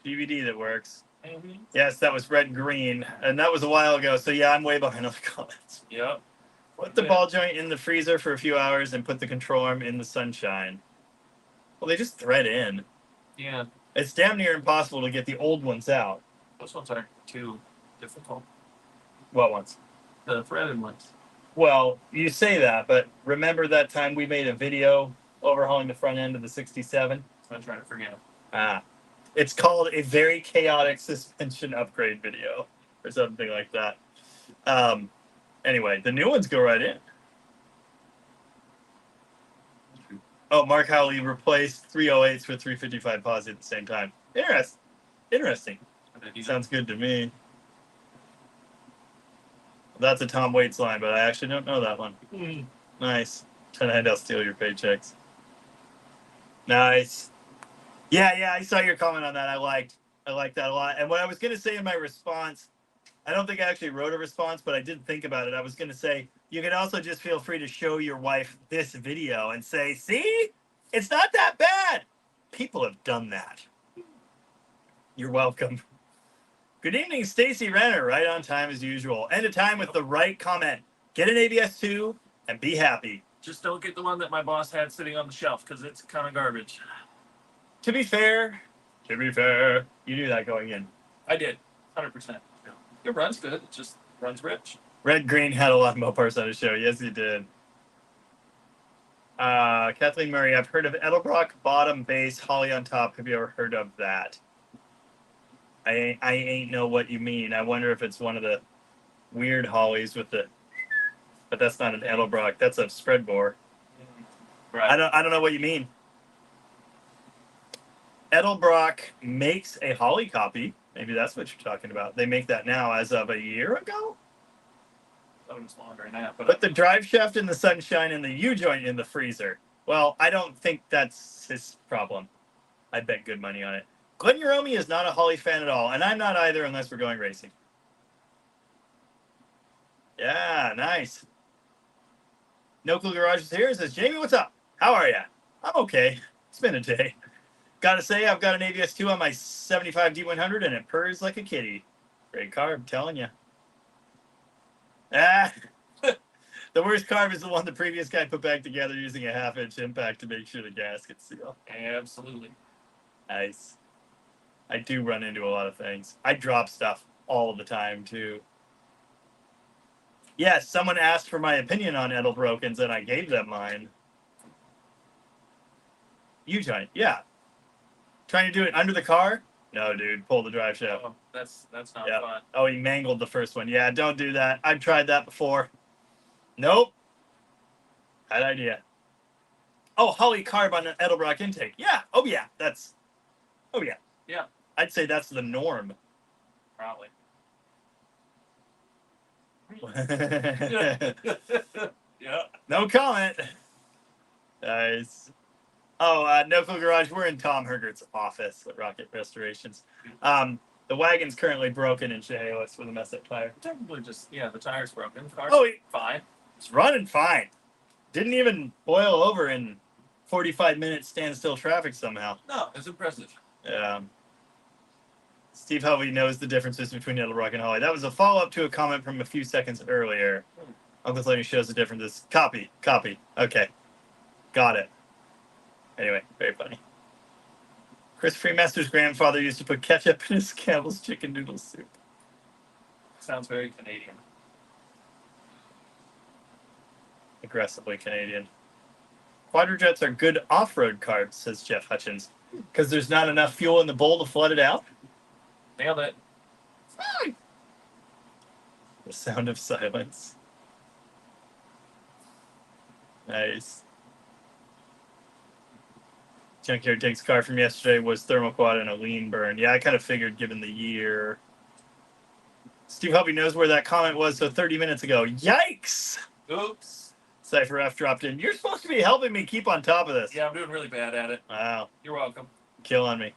DVD that works. Mm-hmm. Yes, that was red green, and that was a while ago. So yeah, I'm way behind on the comments. Yep. Put the ball joint in the freezer for a few hours and put the control arm in the sunshine. Well, they just thread in. Yeah. It's damn near impossible to get the old ones out. Those ones aren't too difficult. What ones? The threaded ones. Well, you say that, but remember that time we made a video overhauling the front end of the 67? I'm trying to forget. It's called A Very Chaotic Suspension Upgrade Video, or something like that. Anyway, the new ones go right in. Oh, Mark Howley replaced 308s with 355 posi at the same time. Interesting. Sounds good to me. That's a Tom Waits line, but I actually don't know that one. Nice. Tonight I'll steal your paychecks. Nice. Yeah, I saw your comment on that. I liked that a lot. And what I was going to say in my response, I don't think I actually wrote a response, but I did think about it. I was going to say, you can also just feel free to show your wife this video and say, see, It's not that bad. People have done that. You're welcome. Good evening, Stacy Renner. Right on time as usual. End of time with the right comment. Get an ABS2 and be happy. Just don't get the one that my boss had sitting on the shelf because it's kind of garbage. To be fair, you knew that going in. I did, 100%. It runs good. It just runs rich. Red Green had a lot of Mopars on his show. Yes, he did. Kathleen Murray, I've heard of Edel Brock, bottom, base, Holly on top. Have you ever heard of that? I ain't know what you mean. I wonder if it's one of the weird Hollies with the... But that's not an Edel Brock. That's a spread bore. Right. I don't know what you mean. Edel Brock makes a Holly copy. Maybe that's what you're talking about. They make that now as of a year ago? I was longer than that. But the drive shaft in the sunshine and the U-joint in the freezer. Well, I don't think that's his problem. I'd bet good money on it. Glenn Uromi is not a Holly fan at all, and I'm not either unless we're going racing. Yeah, nice. No Clue Garage is here and says, Jamie, what's up? How are ya? I'm okay. It's been a day. Gotta say, I've got an ABS2 on my 75 D100, and it purrs like a kitty. Great carb, I'm telling you. Ah, the worst carb is the one the previous guy put back together using a half-inch impact to make sure the gaskets seal. Absolutely. Nice. I do run into a lot of things. I drop stuff all the time, too. Yes, someone asked for my opinion on Edel Brokens, and I gave them mine. U-joint, yeah. Trying to do it under the car? No, dude, pull the drive shaft. Oh, that's not Yep. fun. Oh, he mangled the first one. Yeah, don't do that. I've tried that before. Nope. Bad idea. Oh, Holly carb on an Edel Brock intake. Yeah. Oh, yeah. Oh, yeah. Yeah. I'd say that's the norm. Probably. Yeah. No comment. Nice. Oh, No Clue Garage. We're in Tom Hergert's office at Rocket Restorations. The wagon's currently broken in Chehalis with a messed up tire. Technically, just the tire's broken. The car's Oh, fine. it's running fine. Didn't even boil over in 45 minutes standstill traffic somehow. No, it's impressive. Steve Hovey knows the differences between Edel Brock and Holly. That was a follow-up to a comment from a few seconds earlier. Uncle Tony shows the differences. Copy. Okay. Got it. Anyway, very funny. Chris Freemaster's grandfather used to put ketchup in his Campbell's chicken noodle soup. Sounds very Canadian. Aggressively Canadian. Quadra Jets are good off-road carbs, says Jeff Hutchins. Because there's not enough fuel in the bowl to flood it out? Nailed it. Fine. The sound of silence. Nice. Junkyard Dig's car from yesterday was Thermo Quad and a lean burn. Yeah, I kind of figured given the year. Steve Hubby knows where that comment was, so 30 minutes ago. Yikes! Oops. Cypher F dropped in. You're supposed to be helping me keep on top of this. Yeah, I'm doing really bad at it. Wow. You're welcome. Kill on me.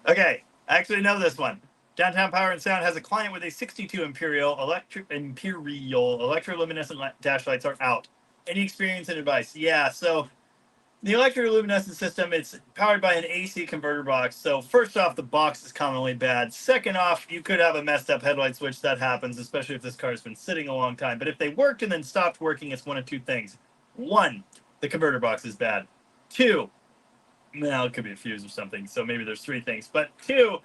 Okay. I actually know this one. Downtown Power and Sound has a client with a 62 Imperial electroluminescent dash lights are out. Any experience and advice? Yeah, so the electroluminescent system, it's powered by an AC converter box. So first off, the box is commonly bad. Second off, you could have a messed up headlight switch. That happens, especially if this car's been sitting a long time. But if they worked and then stopped working, it's one of two things. One, the converter box is bad. Two, well, it could be a fuse or something. So maybe there's three things. But two,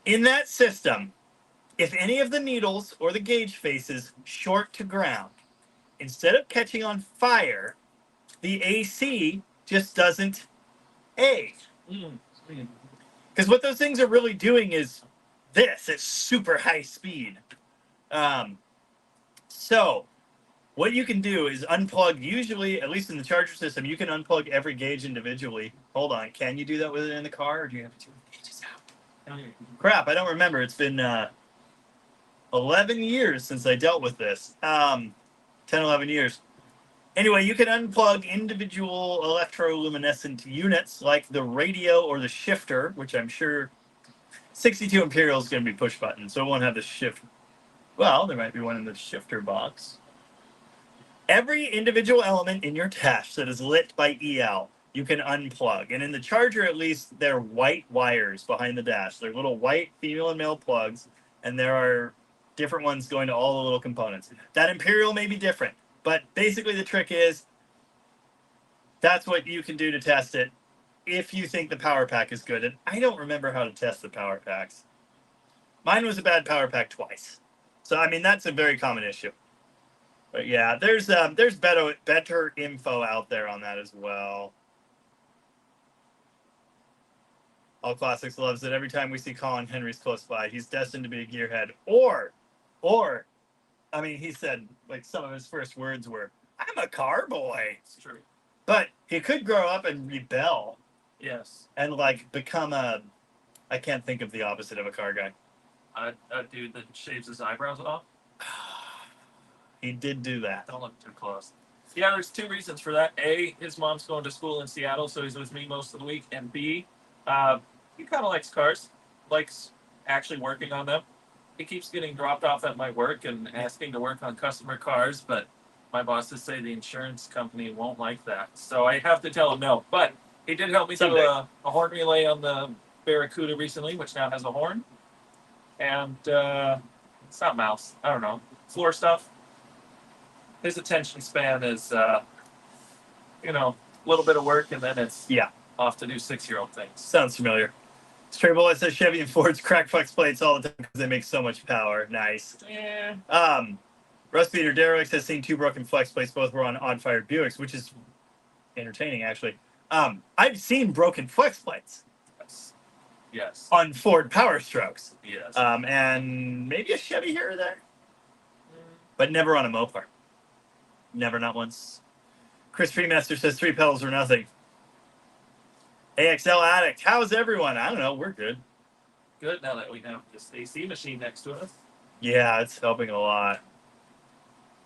in that system, if any of the needles or the gauge faces short to ground, instead of catching on fire, the AC just doesn't A. Because what those things are really doing is this. It's super high speed. So what you can do is unplug, usually, at least in the charger system, you can unplug every gauge individually. Hold on. Can you do that with it in the car, or do you have to take the gauges out? Crap, I don't remember. It's been 11 years since I dealt with this. 10, 11 years. Anyway, you can unplug individual electroluminescent units like the radio or the shifter, which I'm sure 62 Imperial is going to be push button, so it won't have the shift. Well, there might be one in the shifter box. Every individual element in your dash that is lit by EL, you can unplug. And in the Charger, at least, they're white wires behind the dash. They're little white female and male plugs, and there are different ones going to all the little components. That Imperial may be different, but basically the trick is that's what you can do to test it if you think the power pack is good. And I don't remember how to test the power packs. Mine was a bad power pack twice. So, I mean, that's a very common issue. But yeah, there's better info out there on that as well. All Classics loves it. Every time we see Colin Henry's close by, he's destined to be a gearhead. Or, I mean, he said, like, some of his first words were, I'm a car boy. It's true. But he could grow up and rebel. Yes. And, like, become a, I can't think of the opposite of a car guy. A dude that shaves his eyebrows off. He did do that. Don't look too close. Yeah, there's two reasons for that. A, his mom's going to school in Seattle, so he's with me most of the week. And B, he kind of likes cars, likes actually working on them. He keeps getting dropped off at my work and asking to work on customer cars, but my bosses say the insurance company won't like that. So I have to tell him no. But he did help me do a horn relay on the Barracuda recently, which now has a horn. And it's not mouse. I don't know. Floor stuff. His attention span is, a little bit of work, and then it's off to do 6-year-old things. Sounds familiar. Stray Bullet says Chevy and Fords crack flex plates all the time because they make so much power. Nice. Yeah. Rust Beater Derricks has seen 2 broken flex plates. Both were on odd-fired Buicks, which is entertaining, actually. I've seen broken flex plates. Yes. On Ford Power Strokes. Yes. And maybe a Chevy here or there. But never on a Mopar. Never, not once. Chris Freemaster says 3 pedals or nothing. AXL Addict, how's everyone? I don't know, we're good. Good, now that we have this AC machine next to us. Yeah, it's helping a lot.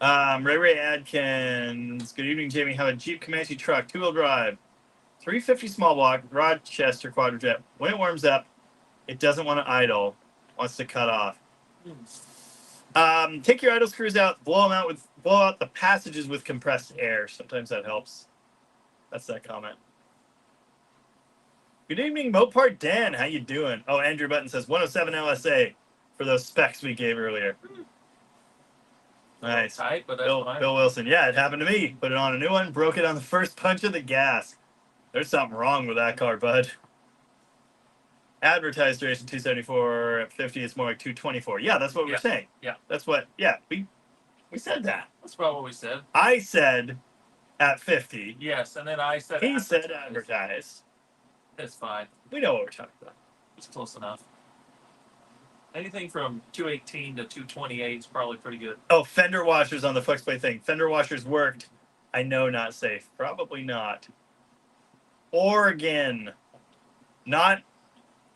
Ray Adkins, good evening, Jamie. Have a Jeep Comanche truck, 2-wheel drive, 350 small block, Rochester Quadra Jet. When it warms up, it doesn't want to idle, wants to cut off. Take your idle screws out, blow out the passages with compressed air. Sometimes that helps. That's that comment. Good evening, Mopar Dan. How you doing? Oh, Andrew Button says 107 LSA for those specs we gave earlier. Nice. Tight, but that's Bill Wilson. Yeah, it happened to me. Put it on a new one, broke it on the first punch of the gas. There's something wrong with that car, bud. Advertised duration 274 at 50. It's more like 224. Yeah, that's what we're saying. Yeah. That's what. Yeah, we said that. That's probably what we said. I said at 50. Yes, and then I said He said advertised. It's fine. We know what we're talking about. It's close enough. Anything from 218 to 228 is probably pretty good. Oh, fender washers on the FlexPlay thing. Fender washers worked. I know, not safe. Probably not. Oregon. Not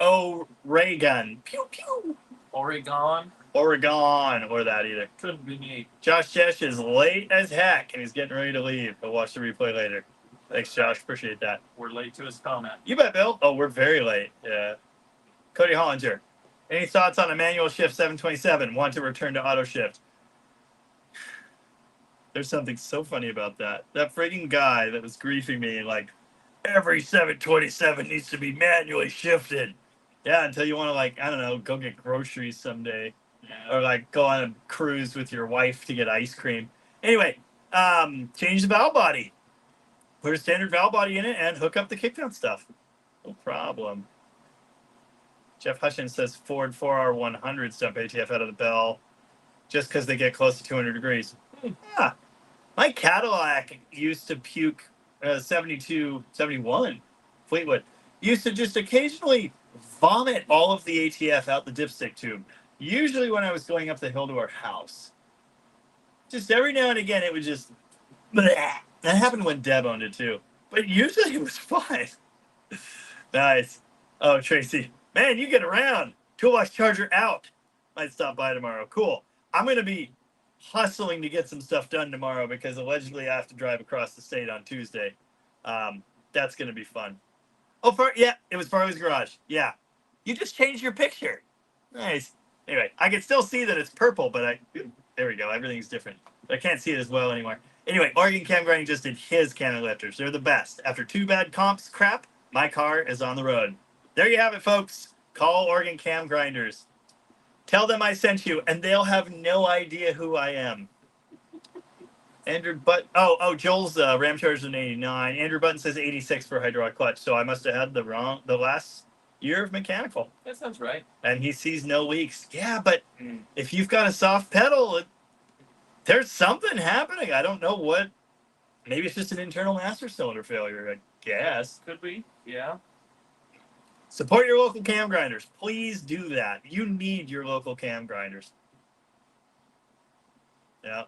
Oregon. Pew, pew. Oregon. Or that either. Couldn't be me. Josh Jesh is late as heck, and he's getting ready to leave. He'll watch the replay later. Thanks, Josh. Appreciate that. We're late to his comment. You bet, Bill. Oh, we're very late. Yeah. Cody Hollinger. Any thoughts on a manual shift 727? Want to return to auto shift? There's something so funny about that. That frigging guy that was griefing me, like, every 727 needs to be manually shifted. Yeah, until you want to, like, I don't know, go get groceries someday. Yeah. Or, like, go on a cruise with your wife to get ice cream. Anyway, change the valve body. Put a standard valve body in it and hook up the kickdown stuff. No problem. Jeff Hutchins says Ford 4R100 stump ATF out of the bell just because they get close to 200 degrees. Yeah. My Cadillac used to puke 72, 71 Fleetwood. Used to just occasionally vomit all of the ATF out the dipstick tube. Usually when I was going up the hill to our house. Just every now and again it would just... Bleh. That happened when Deb owned it too. But usually it was fine. Nice. Oh, Tracy. Man, you get around. Toolbox charger out. Might stop by tomorrow. Cool. I'm going to be hustling to get some stuff done tomorrow because allegedly I have to drive across the state on Tuesday. That's going to be fun. Oh, it was Farley's garage. Yeah. You just changed your picture. Nice. Anyway, I can still see that it's purple, but there we go. Everything's different. I can't see it as well anymore. Anyway, Oregon Cam Grinding just did his cannon lifters. They're the best. After 2 bad comps crap, my car is on the road. There you have it, folks. Call Oregon Cam Grinders. Tell them I sent you, and they'll have no idea who I am. Andrew Joel's Ramcharger's an 89. Andrew Button says 86 for hydraulic clutch, so I must have had the last year of mechanical. That sounds right. And he sees no leaks. Yeah, but if you've got a soft pedal, there's something happening. I don't know what. Maybe it's just an internal master cylinder failure, I guess. Could be. Yeah. Support your local cam grinders. Please do that. You need your local cam grinders. Yeah.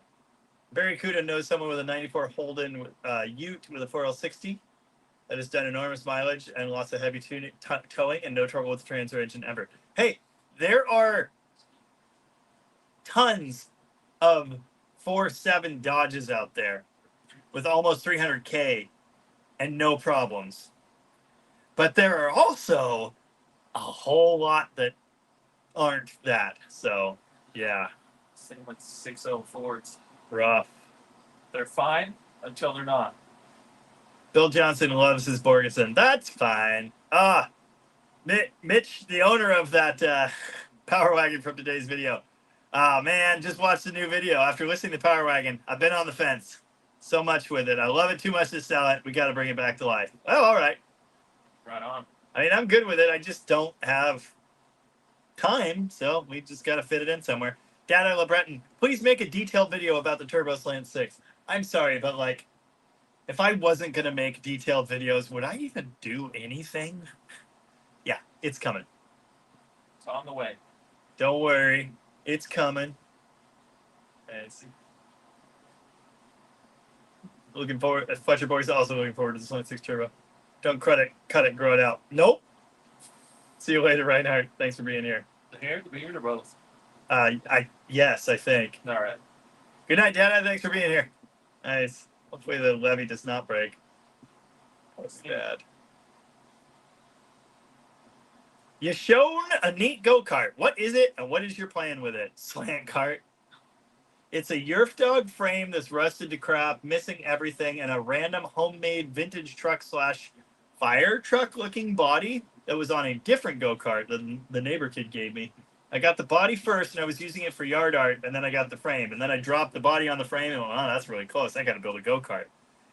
Barracuda knows someone with a 94 Holden Ute with a 4L60 that has done enormous mileage and lots of heavy towing and no trouble with the transfer engine ever. Hey, there are tons of 4.7 Dodges out there with almost 300K and no problems. But there are also a whole lot that aren't that. So, yeah. Same with 604s. Rough. They're fine until they're not. Bill Johnson loves his Borgeson. That's fine. Mitch, the owner of that Power Wagon from today's video. Man, just watched the new video. After listening to Power Wagon, I've been on the fence so much with it. I love it too much to sell it. We got to bring it back to life. Oh, all right. Right on. I mean, I'm good with it. I just don't have time, so we just got to fit it in somewhere. Data LeBreton, please make a detailed video about the Turbo Slant 6. I'm sorry, but like, if I wasn't going to make detailed videos, would I even do anything? Yeah, it's coming. It's on the way. Don't worry. It's coming. Looking forward. Fletcher Boy's also looking forward to the Slant 6 Turbo. Don't cut it, grow it out. Nope. See you later, Reinhardt. Thanks for being here. The hair, the beard, or both? Yes, I think. All right. Good night, Dad. Thanks for being here. Nice. Hopefully the levee does not break. That's bad. You shown a neat go-kart. What is it, and what is your plan with it? Slant cart. It's a Yerf Dog frame that's rusted to crap, missing everything, and a random homemade vintage truck / fire truck looking body that was on a different go-kart than the neighbor kid gave me. I got the body first, and I was using it for yard art, and then I got the frame. And then I dropped the body on the frame, and went, oh, that's really close. I got to build a go-kart.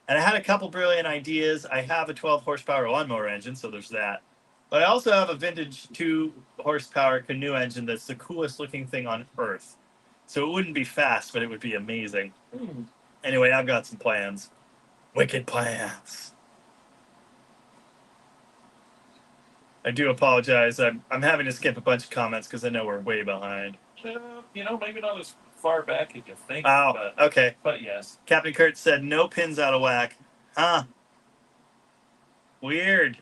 And I had a couple brilliant ideas. I have a 12-horsepower lawnmower engine, so there's that. But I also have a vintage 2-horsepower canoe engine that's the coolest-looking thing on Earth. So it wouldn't be fast, but it would be amazing. Anyway, I've got some plans. Wicked plans. I do apologize. I'm having to skip a bunch of comments because I know we're way behind. Maybe not as far back as you think. Oh, okay. But yes. Captain Kurt said no pins out of whack. Huh. Weird.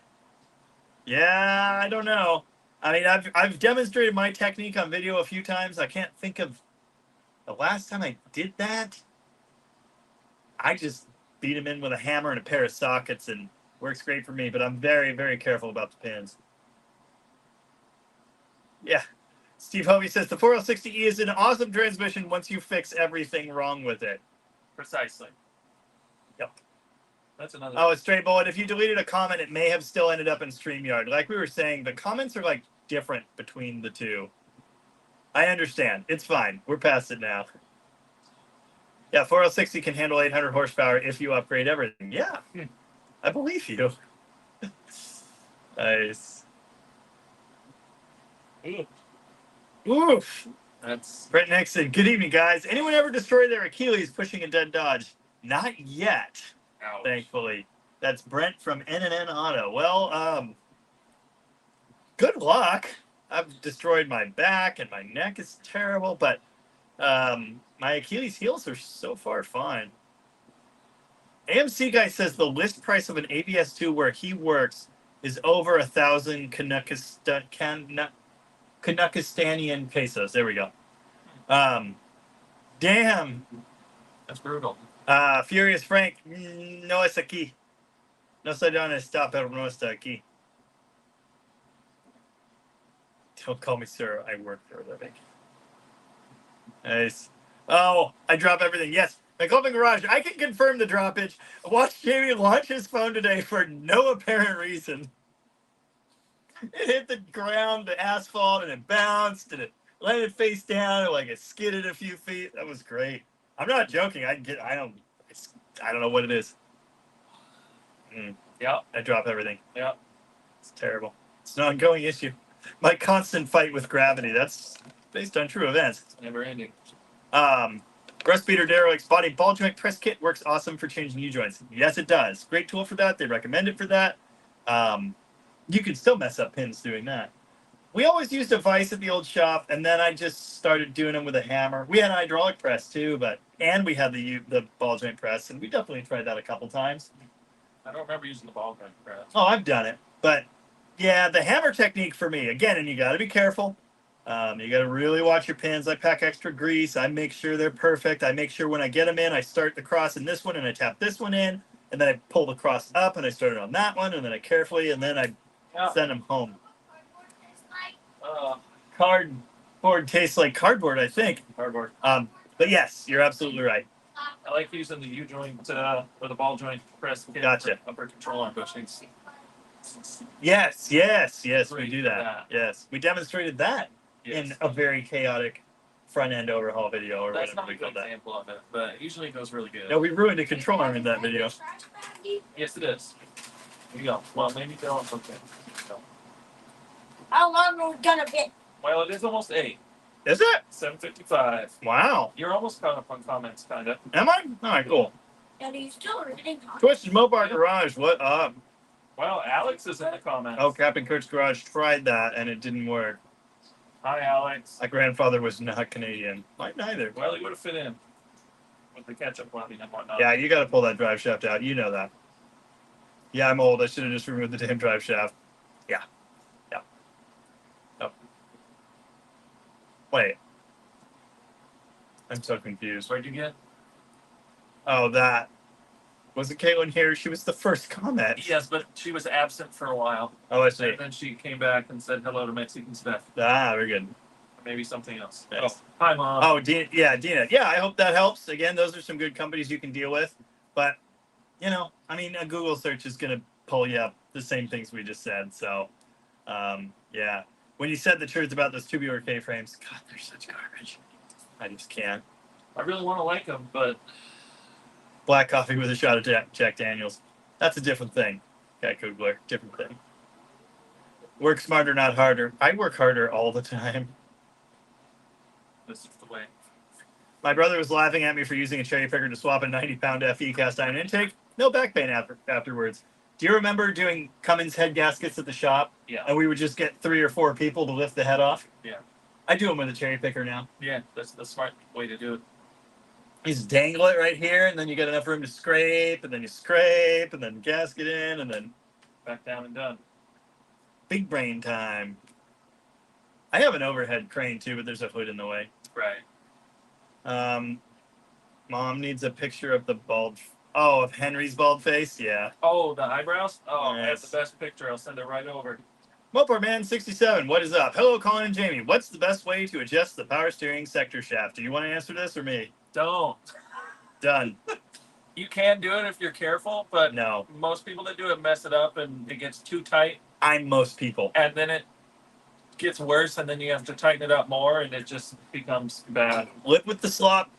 Yeah, I don't know. I mean, I've demonstrated my technique on video a few times. I can't think of the last time I did that. I just beat him in with a hammer and a pair of sockets, and works great for me. But I'm very, very careful about the pins. Yeah. Steve Hovey says the 4L60E is an awesome transmission once you fix everything wrong with it. Precisely. Yep. That's another. Oh, it's straight bullet. If you deleted a comment, it may have still ended up in StreamYard. Like we were saying, the comments are like different between the two. I understand. It's fine. We're past it now. Yeah, 4L60 can handle 800 horsepower if you upgrade everything. Yeah. I believe you. Nice. Oof. That's Brent Nixon. Good evening, guys. Anyone ever destroy their Achilles pushing a dead Dodge? Not yet, ouch. thankfully. That's Brent from N&N Auto. Well, good luck. I've destroyed my back and my neck is terrible, but my Achilles heels are so far fine. AMC guy says the list price of an ABS2 where he works is over 1,000 Kazakhstanian pesos. There we go. Damn. That's brutal. Furious Frank, no es aquí. No se donde está, pero no está aquí. Don't call me sir. I work for a living. Nice. Oh, I drop everything. Yes. McLovin Garage, I can confirm the droppage. I watched Jamie launch his phone today for no apparent reason. It hit the ground, the asphalt, and it bounced, and it landed face down, and like it skidded a few feet. That was great. I'm not joking. I don't know what it is. Yeah. I drop everything. Yeah. It's terrible. It's an ongoing issue. My constant fight with gravity. That's based on true events. It's never ending. Rust Beater Derelict Spotty Ball Joint Press Kit works awesome for changing U-joints. Yes, it does. Great tool for that. They recommend it for that. You can still mess up pins doing that. We always used a vise at the old shop, and then I just started doing them with a hammer. We had an hydraulic press too, and we had the ball joint press, and we definitely tried that a couple times. I don't remember using the ball joint press. Oh, I've done it, but yeah, the hammer technique for me again, and you got to be careful. You got to really watch your pins. I pack extra grease. I make sure they're perfect. I make sure when I get them in, I start the cross in this one, and I tap this one in, and then I pull the cross up, and I start it on that one, and then I carefully, and then I send them home. Cardboard tastes like cardboard, I think. Cardboard. But yes, you're absolutely right. I like using the U-joint or the ball joint press kit Gotcha. for upper control arm bushings. Yes, we Great do for that. that. Yes, we demonstrated that Yes. in a very chaotic front end overhaul video or That's whatever not we a good called that. example of it, but usually it goes really good. No, we ruined a control arm in that video. Yes, it is. Here you go. Well, maybe they're on something. So. How long are we gonna be? Well, it is almost 8. Is it? 7:55. Wow. You're almost caught up on comments, kind of. Am I? All right, cool. And he's still reading. Twisted Mopar Garage, what up? Well, Alex is in the comments. Oh, Captain Kurt's Garage tried that and it didn't work. Hi, Alex. My grandfather was not Canadian. Mine neither. Well, he would have fit in with the ketchup webbing and whatnot. Yeah, you got to pull that drive shaft out. You know that. Yeah, I'm old. I should have just removed the damn drive shaft. Yeah. Oh. Wait. I'm so confused. Where'd you get? Oh, that. Was it Caitlin here? She was the first comment. Yes, but she was absent for a while. Oh, I see. And then she came back and said hello to Mexican Steph. Ah, very good. Maybe something else. Yes. Oh, hi, Mom. Oh, Dina. Yeah, I hope that helps. Again, those are some good companies you can deal with. But, I mean, a Google search is going to pull you up the same things we just said. So, yeah. When you said the truth about those tubular K-frames, God, they're such garbage. I just can't. I really want to like them, but Black coffee with a shot of Jack Daniels. That's a different thing. Guy Kugler, different thing. Work smarter, not harder. I work harder all the time. this is the way. My brother was laughing at me for using a cherry picker to swap a 90-pound FE cast iron intake. No back pain afterwards. Do you remember doing Cummins head gaskets at the shop? Yeah. And we would just get 3 or 4 people to lift the head off? Yeah. I do them with a cherry picker now. Yeah, that's the smart way to do it. You just dangle it right here, and then you get enough room to scrape, and then you scrape, and then gasket in, and then Back down and done. big brain time. I have an overhead crane too, but there's a hood in the way. Right. Mom needs a picture of the bald. Oh, of Henry's bald face. Yeah. Oh, the eyebrows? Oh, Yes. that's the best picture. I'll send it right over. Mopar Man 67. What is up? Hello, Colin and Jamie. What's the best way to adjust the power steering sector shaft? Do you want to answer this or me? Don't. Done. You can do it if you're careful, but No, most people that do it mess it up and it gets too tight, I'm most people. and then it gets worse, and then you have to tighten it up more, and it just becomes bad. Live with the slop,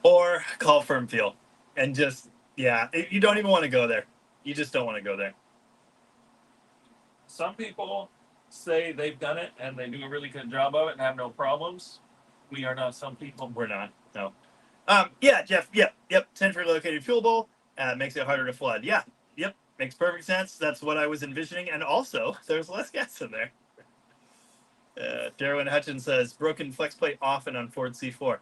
or call firm feel, and just you don't even want to go there. You just don't want to go there. Some people say they've done it and they do a really good job of it and have no problems. We are not some people. We're not. No. Yeah, Jeff. Yep. Centrally located fuel bowl makes it harder to flood. Yeah. Yep. Makes perfect sense. That's what I was envisioning. And also, there's less gas in there. Darwin Hutchins says, broken flex plate often on Ford C4.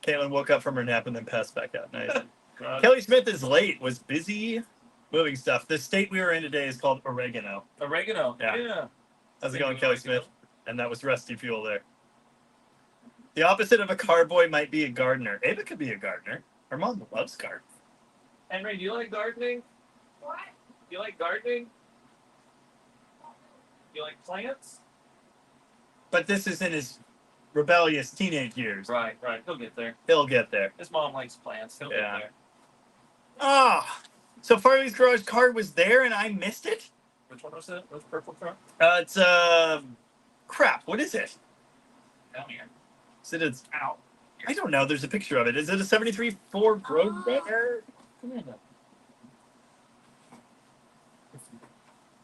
Caitlin woke up from her nap and then passed back out. Nice. Kelly Smith is late. Was busy moving stuff. The state we were in today is called Oregano. Oregano. Yeah. Yeah. How's it going, Kelly Smith? And that was Rusty Fuel there. The opposite of a carboy might be a gardener. Ava could be a gardener. Her mom loves gardening. Henry, do you like gardening? What? You like gardening? You like plants? But this isn't his rebellious teenage years. Right. He'll get there. He'll get there. His mom likes plants. He'll get there. Ah, so Farley's garage card was there and I missed it? Which one was it? Which purple truck? It's crap. What is it? Down here. Is it a, Ow. I don't know. There's a picture of it. Is it a 73 Ford Roadrunner? Come here, now.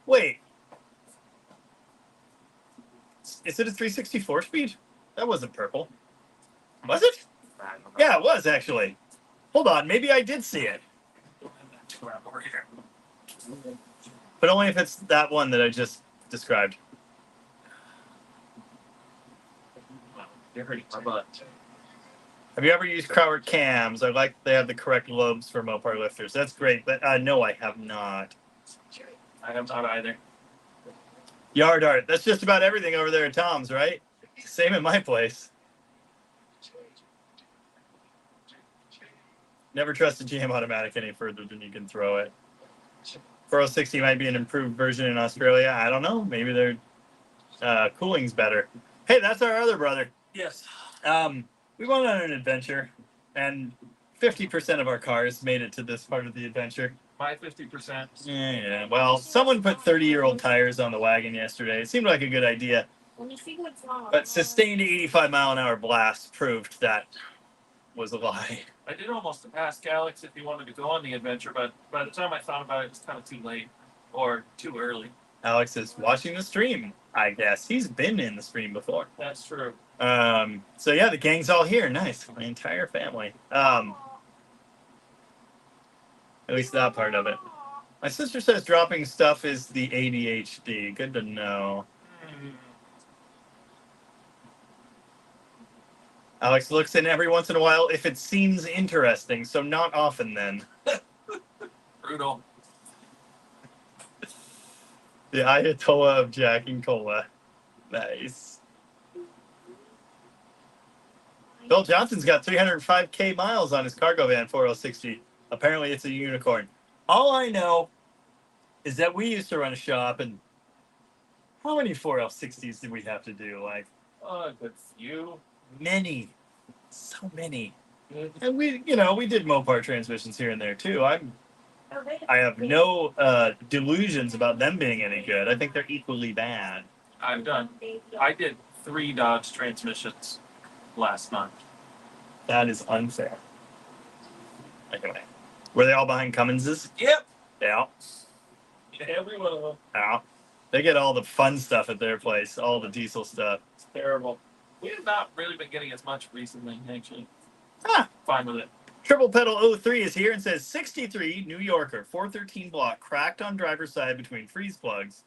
Wait. Is it a 364 speed? That wasn't purple. Was it? I don't know. Yeah, it was actually. Hold on. Maybe I did see it. Don't have that crap over here. But only if it's that one that I just described. You're hurting my butt. Have you ever used Crowder cams? I like they have the correct lobes for Mopar lifters. That's great. But no, I have not. I have not either. Yard art. That's just about everything over there at Tom's, right? Same at my place. Never trust a GM automatic any further than you can throw it. 4060 might be an improved version in Australia. I don't know. Maybe their cooling's better. Hey, that's our other brother. Yes. We went on an adventure, and 50% of our cars made it to this part of the adventure. My 50%. Yeah. Well, someone put 30-year-old tires on the wagon yesterday. It seemed like a good idea, Let me see what's wrong. but sustained 85-mile-an-hour blast proved that was a lie. I did almost ask Alex if he wanted to go on the adventure, but by the time I thought about it, it was kind of too late or too early. Alex is watching the stream, I guess. He's been in the stream before. That's true. So yeah, the gang's all here. Nice. My entire family. At least that part of it. My sister says dropping stuff is the ADHD. Good to know. Alex looks in every once in a while if it seems interesting, so not often then. Brutal. The Ayatollah of Jack and Cola. Nice. Bill Johnson's got 305k miles on his cargo van 4060. Apparently it's a unicorn. All I know is that we used to run a shop, and how many 4L60s did we have to do? Like, Oh, good few. many. So many. And we did Mopar transmissions here and there too. I have no delusions about them being any good. I think they're equally bad. I did 3 Dodge transmissions last month. That is unfair. Anyway, were they all behind Cumminses? Yep. Yeah. Every one of them. Yeah. They get all the fun stuff at their place, all the diesel stuff. It's terrible. We have not really been getting as much recently, actually. Ah. Fine with it. Triple Pedal 03 is here and says 63 New Yorker 413 block cracked on driver's side between freeze plugs.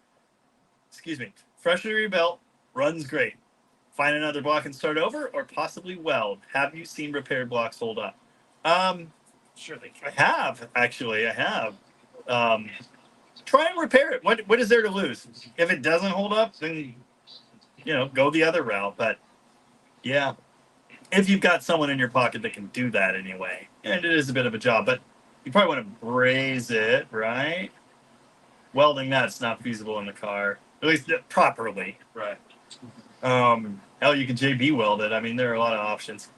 Excuse me. Freshly rebuilt, runs great. Find another block and start over, or possibly weld. Have you seen repaired blocks hold up? Sure they I can. have, actually. I have. Try and repair it. What is there to lose? If it doesn't hold up, then, go the other route. But, yeah. If you've got someone in your pocket that can do that anyway. And it is a bit of a job, but you probably want to braze it, right? Welding that's not feasible in the car. At least properly. Right. Hell, you can JB weld it. I mean, there are a lot of options.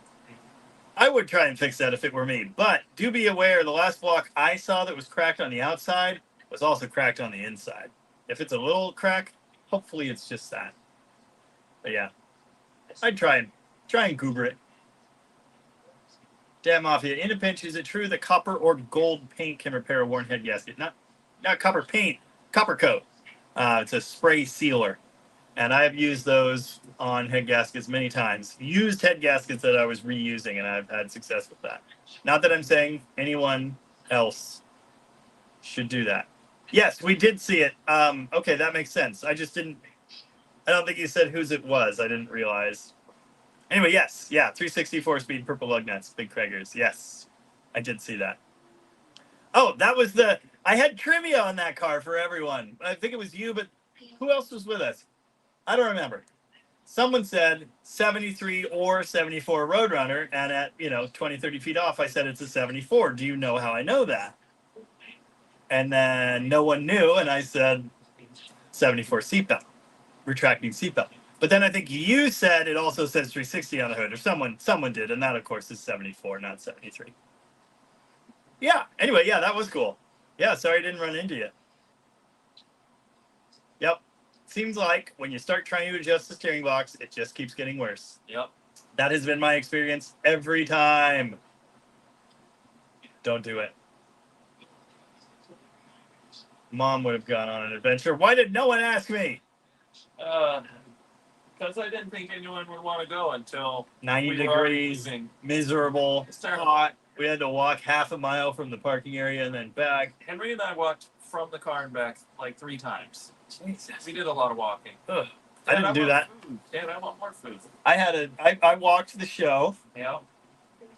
I would try and fix that if it were me. But do be aware, the last block I saw that was cracked on the outside was also cracked on the inside. If it's a little crack, hopefully it's just that. But yeah, I'd try and goober it. Damn Mafia, in a pinch, is it true that copper or gold paint can repair a worn head gasket? Not copper paint, copper coat. It's a spray sealer. And I have used those on head gaskets many times. Used head gaskets that I was reusing, and I've had success with that. Not that I'm saying anyone else should do that. Yes, we did see it. Okay, that makes sense. I don't think you said whose it was. I didn't realize. Anyway, yes. Yeah, 364 speed purple lug nuts, big Craigers. Yes, I did see that. Oh, that was I had trivia on that car for everyone. I think it was you, but who else was with us? I don't remember. Someone said 73 or 74 Roadrunner, and at 20, 30 feet off, I said it's a 74. Do you know how I know that? And then no one knew, and I said 74 seatbelt, retracting seatbelt. But then I think you said it also says 360 on the hood, or someone did, and that of course is 74, not 73. Yeah. Anyway, yeah, that was cool. Yeah, sorry I didn't run into you. Yep. Seems like when you start trying to adjust the steering box, it just keeps getting worse. Yep. That has been my experience every time. Don't do it. Mom would have gone on an adventure. Why did no one ask me? Because I didn't think anyone would want to go until 90 we were already degrees, leaving. miserable, It's terrible. hot. We had to walk half a mile from the parking area and then back. Henry and I walked from the car and back like 3 times. Jesus. We did a lot of walking. Ugh. I didn't do that. Food. Dad, I want more food. I walked the show, Yeah.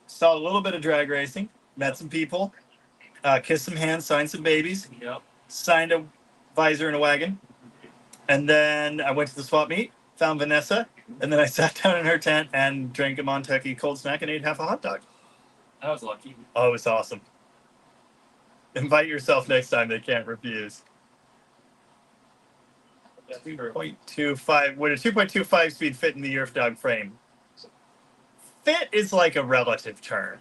saw a little bit of drag racing, met some people, kissed some hands, signed some babies, Yep. signed a visor in a wagon, and then I went to the swap meet, found Vanessa, and then I sat down in her tent and drank a Montucky cold snack and ate half a hot dog. That was lucky. Oh, it was awesome. Invite yourself next time. They can't refuse. 0.25. Would a 2.25 speed fit in the Earth Dog frame? Fit is like a relative term.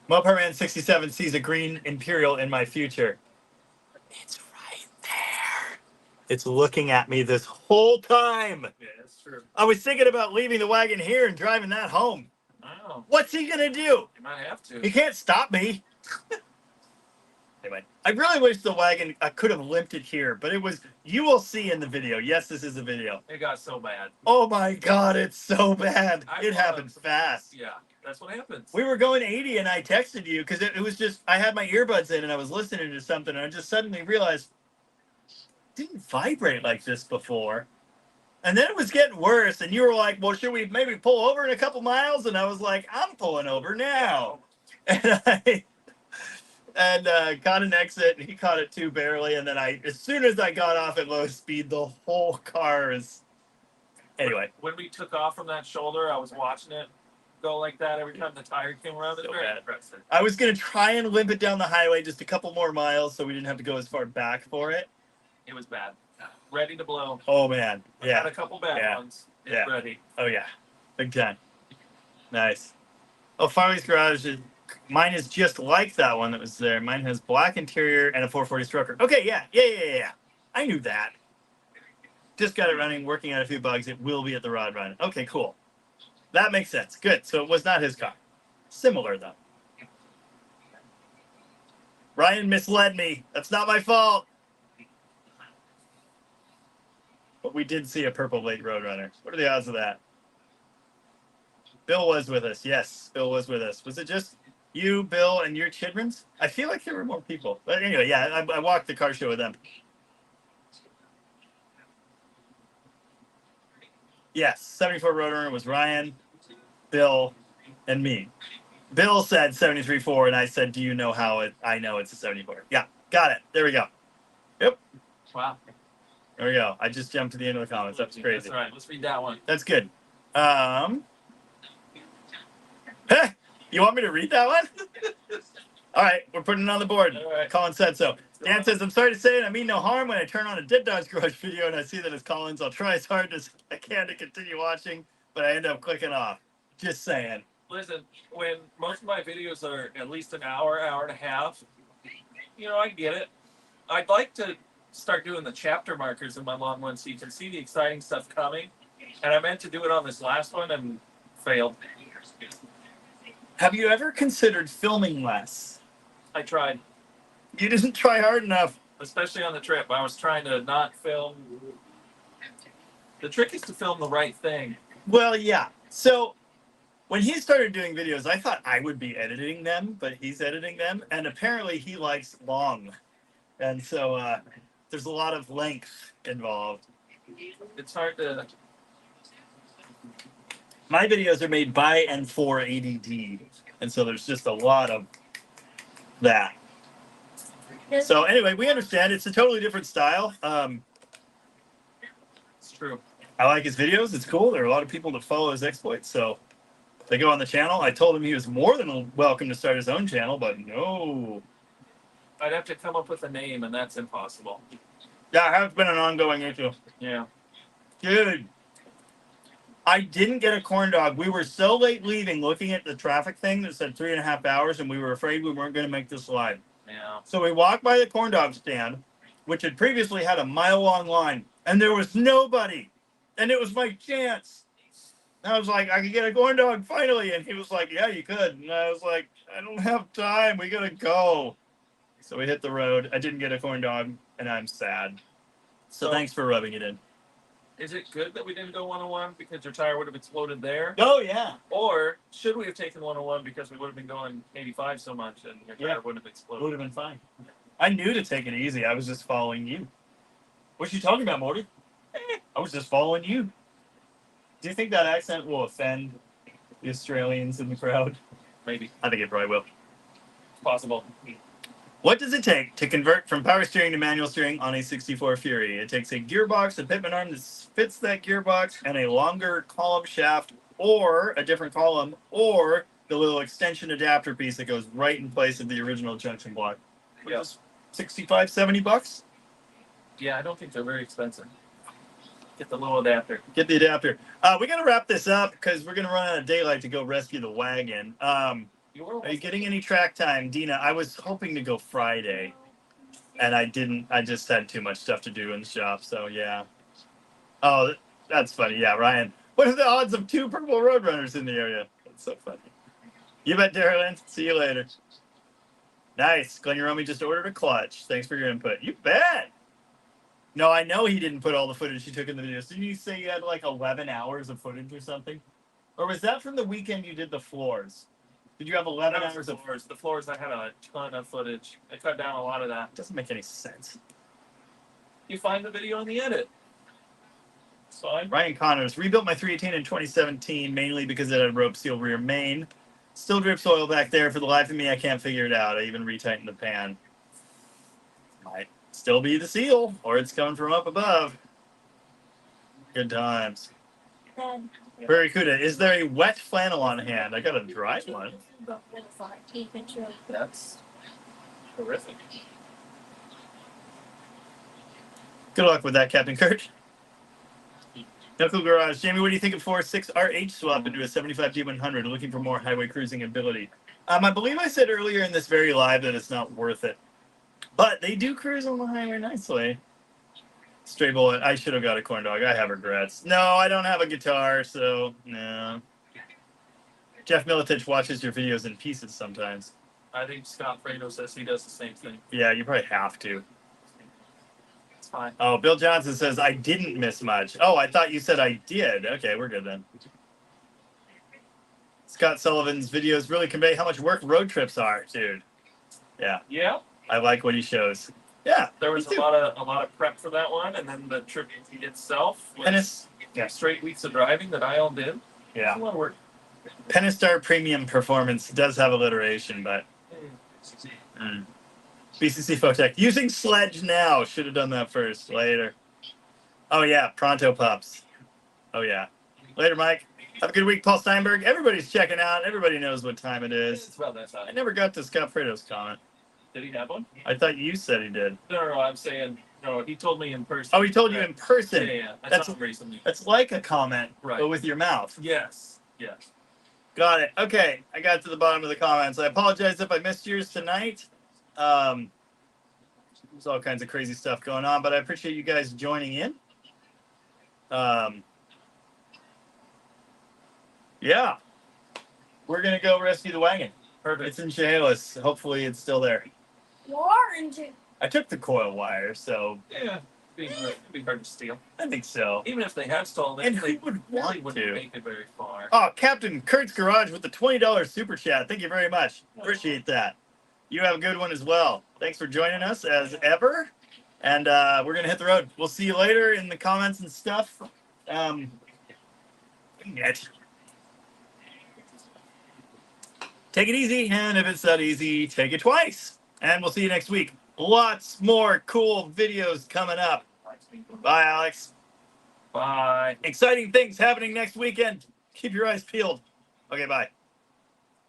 Mopar Man 67 sees a green Imperial in my future. It's right there. It's looking at me this whole time. Yeah, that's true. I was thinking about leaving the wagon here and driving that home. Oh, What's he gonna do? you might have to. He can't stop me. Anyway, I really wish the wagon, I could have limped it here, but it was, you will see in the video. Yes, this is a video. It got so bad. Oh my God, it's so bad. I It thought happened it was- fast. Yeah, that's what happens. We were going 80 and I texted you because it was just, I had my earbuds in and I was listening to something and I just suddenly realized it didn't vibrate like this before. And then it was getting worse and you were like, well, should we maybe pull over in a couple miles? And I was like, I'm pulling over now. And I caught an exit and he caught it too barely. And then as soon as I got off at low speed, the whole car is, anyway. When we took off from that shoulder, I was watching it go like that every time the tire came around. It's So very bad. impressive. I was going to try and limp it down the highway just a couple more miles so we didn't have to go as far back for it. It was bad. Ready to blow. Oh, man. Had Yeah. a couple bad Yeah. ones. It's Yeah. ready. Oh, yeah. Big time. Nice. Oh, Farley's Garage, mine is just like that one that was there. Mine has black interior and a 440 stroker. Okay, yeah. I knew that. Just got it running, working out a few bugs. It will be at the rod run. Okay, cool. That makes sense. Good. So it was not his car. Similar, though. Ryan misled me. That's not my fault. But we did see a purple late Roadrunner. What are the odds of that? Bill was with us. Yes, Bill was with us. Was it just you, Bill, and your childrens? I feel like there were more people. But anyway, yeah, I walked the car show with them. Yes, 74 Roadrunner was Ryan, Bill, and me. Bill said 73.4, and I said, do you know how I know it's a 74? Yeah, got it. There we go. Yep. Wow. There we go. I just jumped to the end of the comments. That's crazy. That's all right. Let's read that one. That's good. You want me to read that one? All right, we're putting it on the board. All right. Colin said so. Dan says, I'm sorry to say it. I mean no harm when I turn on a Dead Dogs Garage video and I see that it's Colin's. I'll try as hard as I can to continue watching, but I end up clicking off. Just saying. Listen, when most of my videos are at least an hour, hour and a half, I get it. I'd like to start doing the chapter markers in my long ones so you can see the exciting stuff coming. And I meant to do it on this last one and failed. Have you ever considered filming less? I tried, You didn't try hard enough. especially on the trip. I was trying to not film. The trick is to film the right thing. Well, yeah. So when he started doing videos, I thought I would be editing them, but he's editing them. And apparently he likes long. And so there's a lot of length involved. It's hard to. My videos are made by and for ADD. And so there's just a lot of that. So anyway, we understand it's a totally different style. It's true. I like his videos. It's cool. There are a lot of people that follow his exploits. So they go on the channel. I told him he was more than welcome to start his own channel, but no. I'd have to come up with a name, and that's impossible. Yeah, it has been an ongoing issue. Yeah. Dude, I didn't get a corn dog. We were so late leaving, looking at the traffic thing that said 3.5 hours, and we were afraid we weren't going to make this live. Yeah. So we walked by the corn dog stand, which had previously had a mile-long line, and there was nobody. And it was my chance. And I was like, I could get a corn dog finally. And he was like, yeah, you could. And I was like, I don't have time. We got to go. So we hit the road. I didn't get a corn dog, and I'm sad. So thanks for rubbing it in. Is it good that we didn't go 101 because your tire would have exploded there? Oh, yeah. Or should we have taken 101 because we would have been going 85 so much and your tire wouldn't have exploded? Would have been fine. I knew to take it easy. I was just following you. What you talking about, Morty? I was just following you. Do you think that accent will offend the Australians in the crowd? Maybe. I think it probably will. It's possible. What does it take to convert from power steering to manual steering on a 64 Fury? It takes a gearbox, a pitman arm that fits that gearbox, and a longer column shaft, or a different column, or the little extension adapter piece that goes right in place of the original junction block. Yes. 65, 70 bucks? Yeah, I don't think they're very expensive. Get the little adapter. Get the adapter. We got to wrap this up because we're going to run out of daylight to go rescue the wagon. Are you getting any track time, Dina? I was hoping to go Friday, and I didn't. I just had too much stuff to do in the shop, so yeah. Oh, that's funny. Yeah, Ryan. What are the odds of 2 purple Roadrunners in the area? That's so funny. You bet, Darylyn. See you later. Nice. Glenn Yeromi just ordered a clutch. Thanks for your input. You bet. No, I know he didn't put all the footage he took in the videos. Didn't you say you had like 11 hours of footage or something? Or was that from the weekend you did the floors? Did you have 11 hours of floors? The floors, I had a ton of footage. I cut down a lot of that. Doesn't make any sense. You find the video in the edit. It's fine. Ryan Connors rebuilt my 318 in 2017, mainly because it had rope seal rear main. Still drips oil back there. For the life of me, I can't figure it out. I even retightened the pan. Might still be the seal, or it's coming from up above. Good times. Barracuda, is there a wet flannel on hand? I got a dry one. That's terrific. Good luck with that, Captain Kurt. Knuckle Garage. Jamie, what do you think of 4.6 RH swap into a 75 D100 looking for more highway cruising ability? I believe I said earlier in this very live that it's not worth it. But they do cruise on the highway nicely. Stray Bullet, I should have got a corn dog. I have regrets. No, I don't have a guitar, so no. Jeff Militich watches your videos in pieces sometimes. I think Scott Fredo says he does the same thing. Yeah, you probably have to. It's fine. Oh, Bill Johnson says, I didn't miss much. Oh, I thought you said I did. Okay, we're good then. Scott Sullivan's videos really convey how much work road trips are, dude. Yeah. Yeah. I like what he shows. Yeah. There was a lot of prep for that one, and then the trip itself was And it's 2 straight weeks of driving that I all did. yeah. It's a lot of work. Pentastar Premium Performance does have alliteration, but BCC Photech using Sledge now. Should have done that first. Later. Oh yeah, Pronto Pups. Oh yeah. Later, Mike. Have a good week, Paul Steinberg. Everybody's checking out. Everybody knows what time it is. It's about that time. I never got to Scott Fredo's comment. Did he have one? I thought you said he did. No, I'm saying no. He told me in person. Oh, he told you in person. Yeah. I That's- saw him recently. That's like a comment, Right. but with your mouth. Yes. Yes. Got it. Okay, I got to the bottom of the comments. I apologize if I missed yours tonight. There's all kinds of crazy stuff going on, but I appreciate you guys joining in. Yeah, we're gonna go rescue the wagon. Perfect. It's in Chehalis. Hopefully, it's still there. I took the coil wire, so Yeah. It'd be hard to steal. I think so. Even if they had stolen it, And they who would really want wouldn't to? make it very far. Oh, Captain Kurt's Garage with the $20 super chat. Thank you very much. Appreciate that. You have a good one as well. Thanks for joining us as ever. And we're going to hit the road. We'll see you later in the comments and stuff. Take it easy. And if it's that easy, take it twice. And we'll see you next week. Lots more cool videos coming up. Bye, Alex. Bye. Exciting things happening next weekend. Keep your eyes peeled. Okay, bye.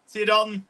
See you, Dalton.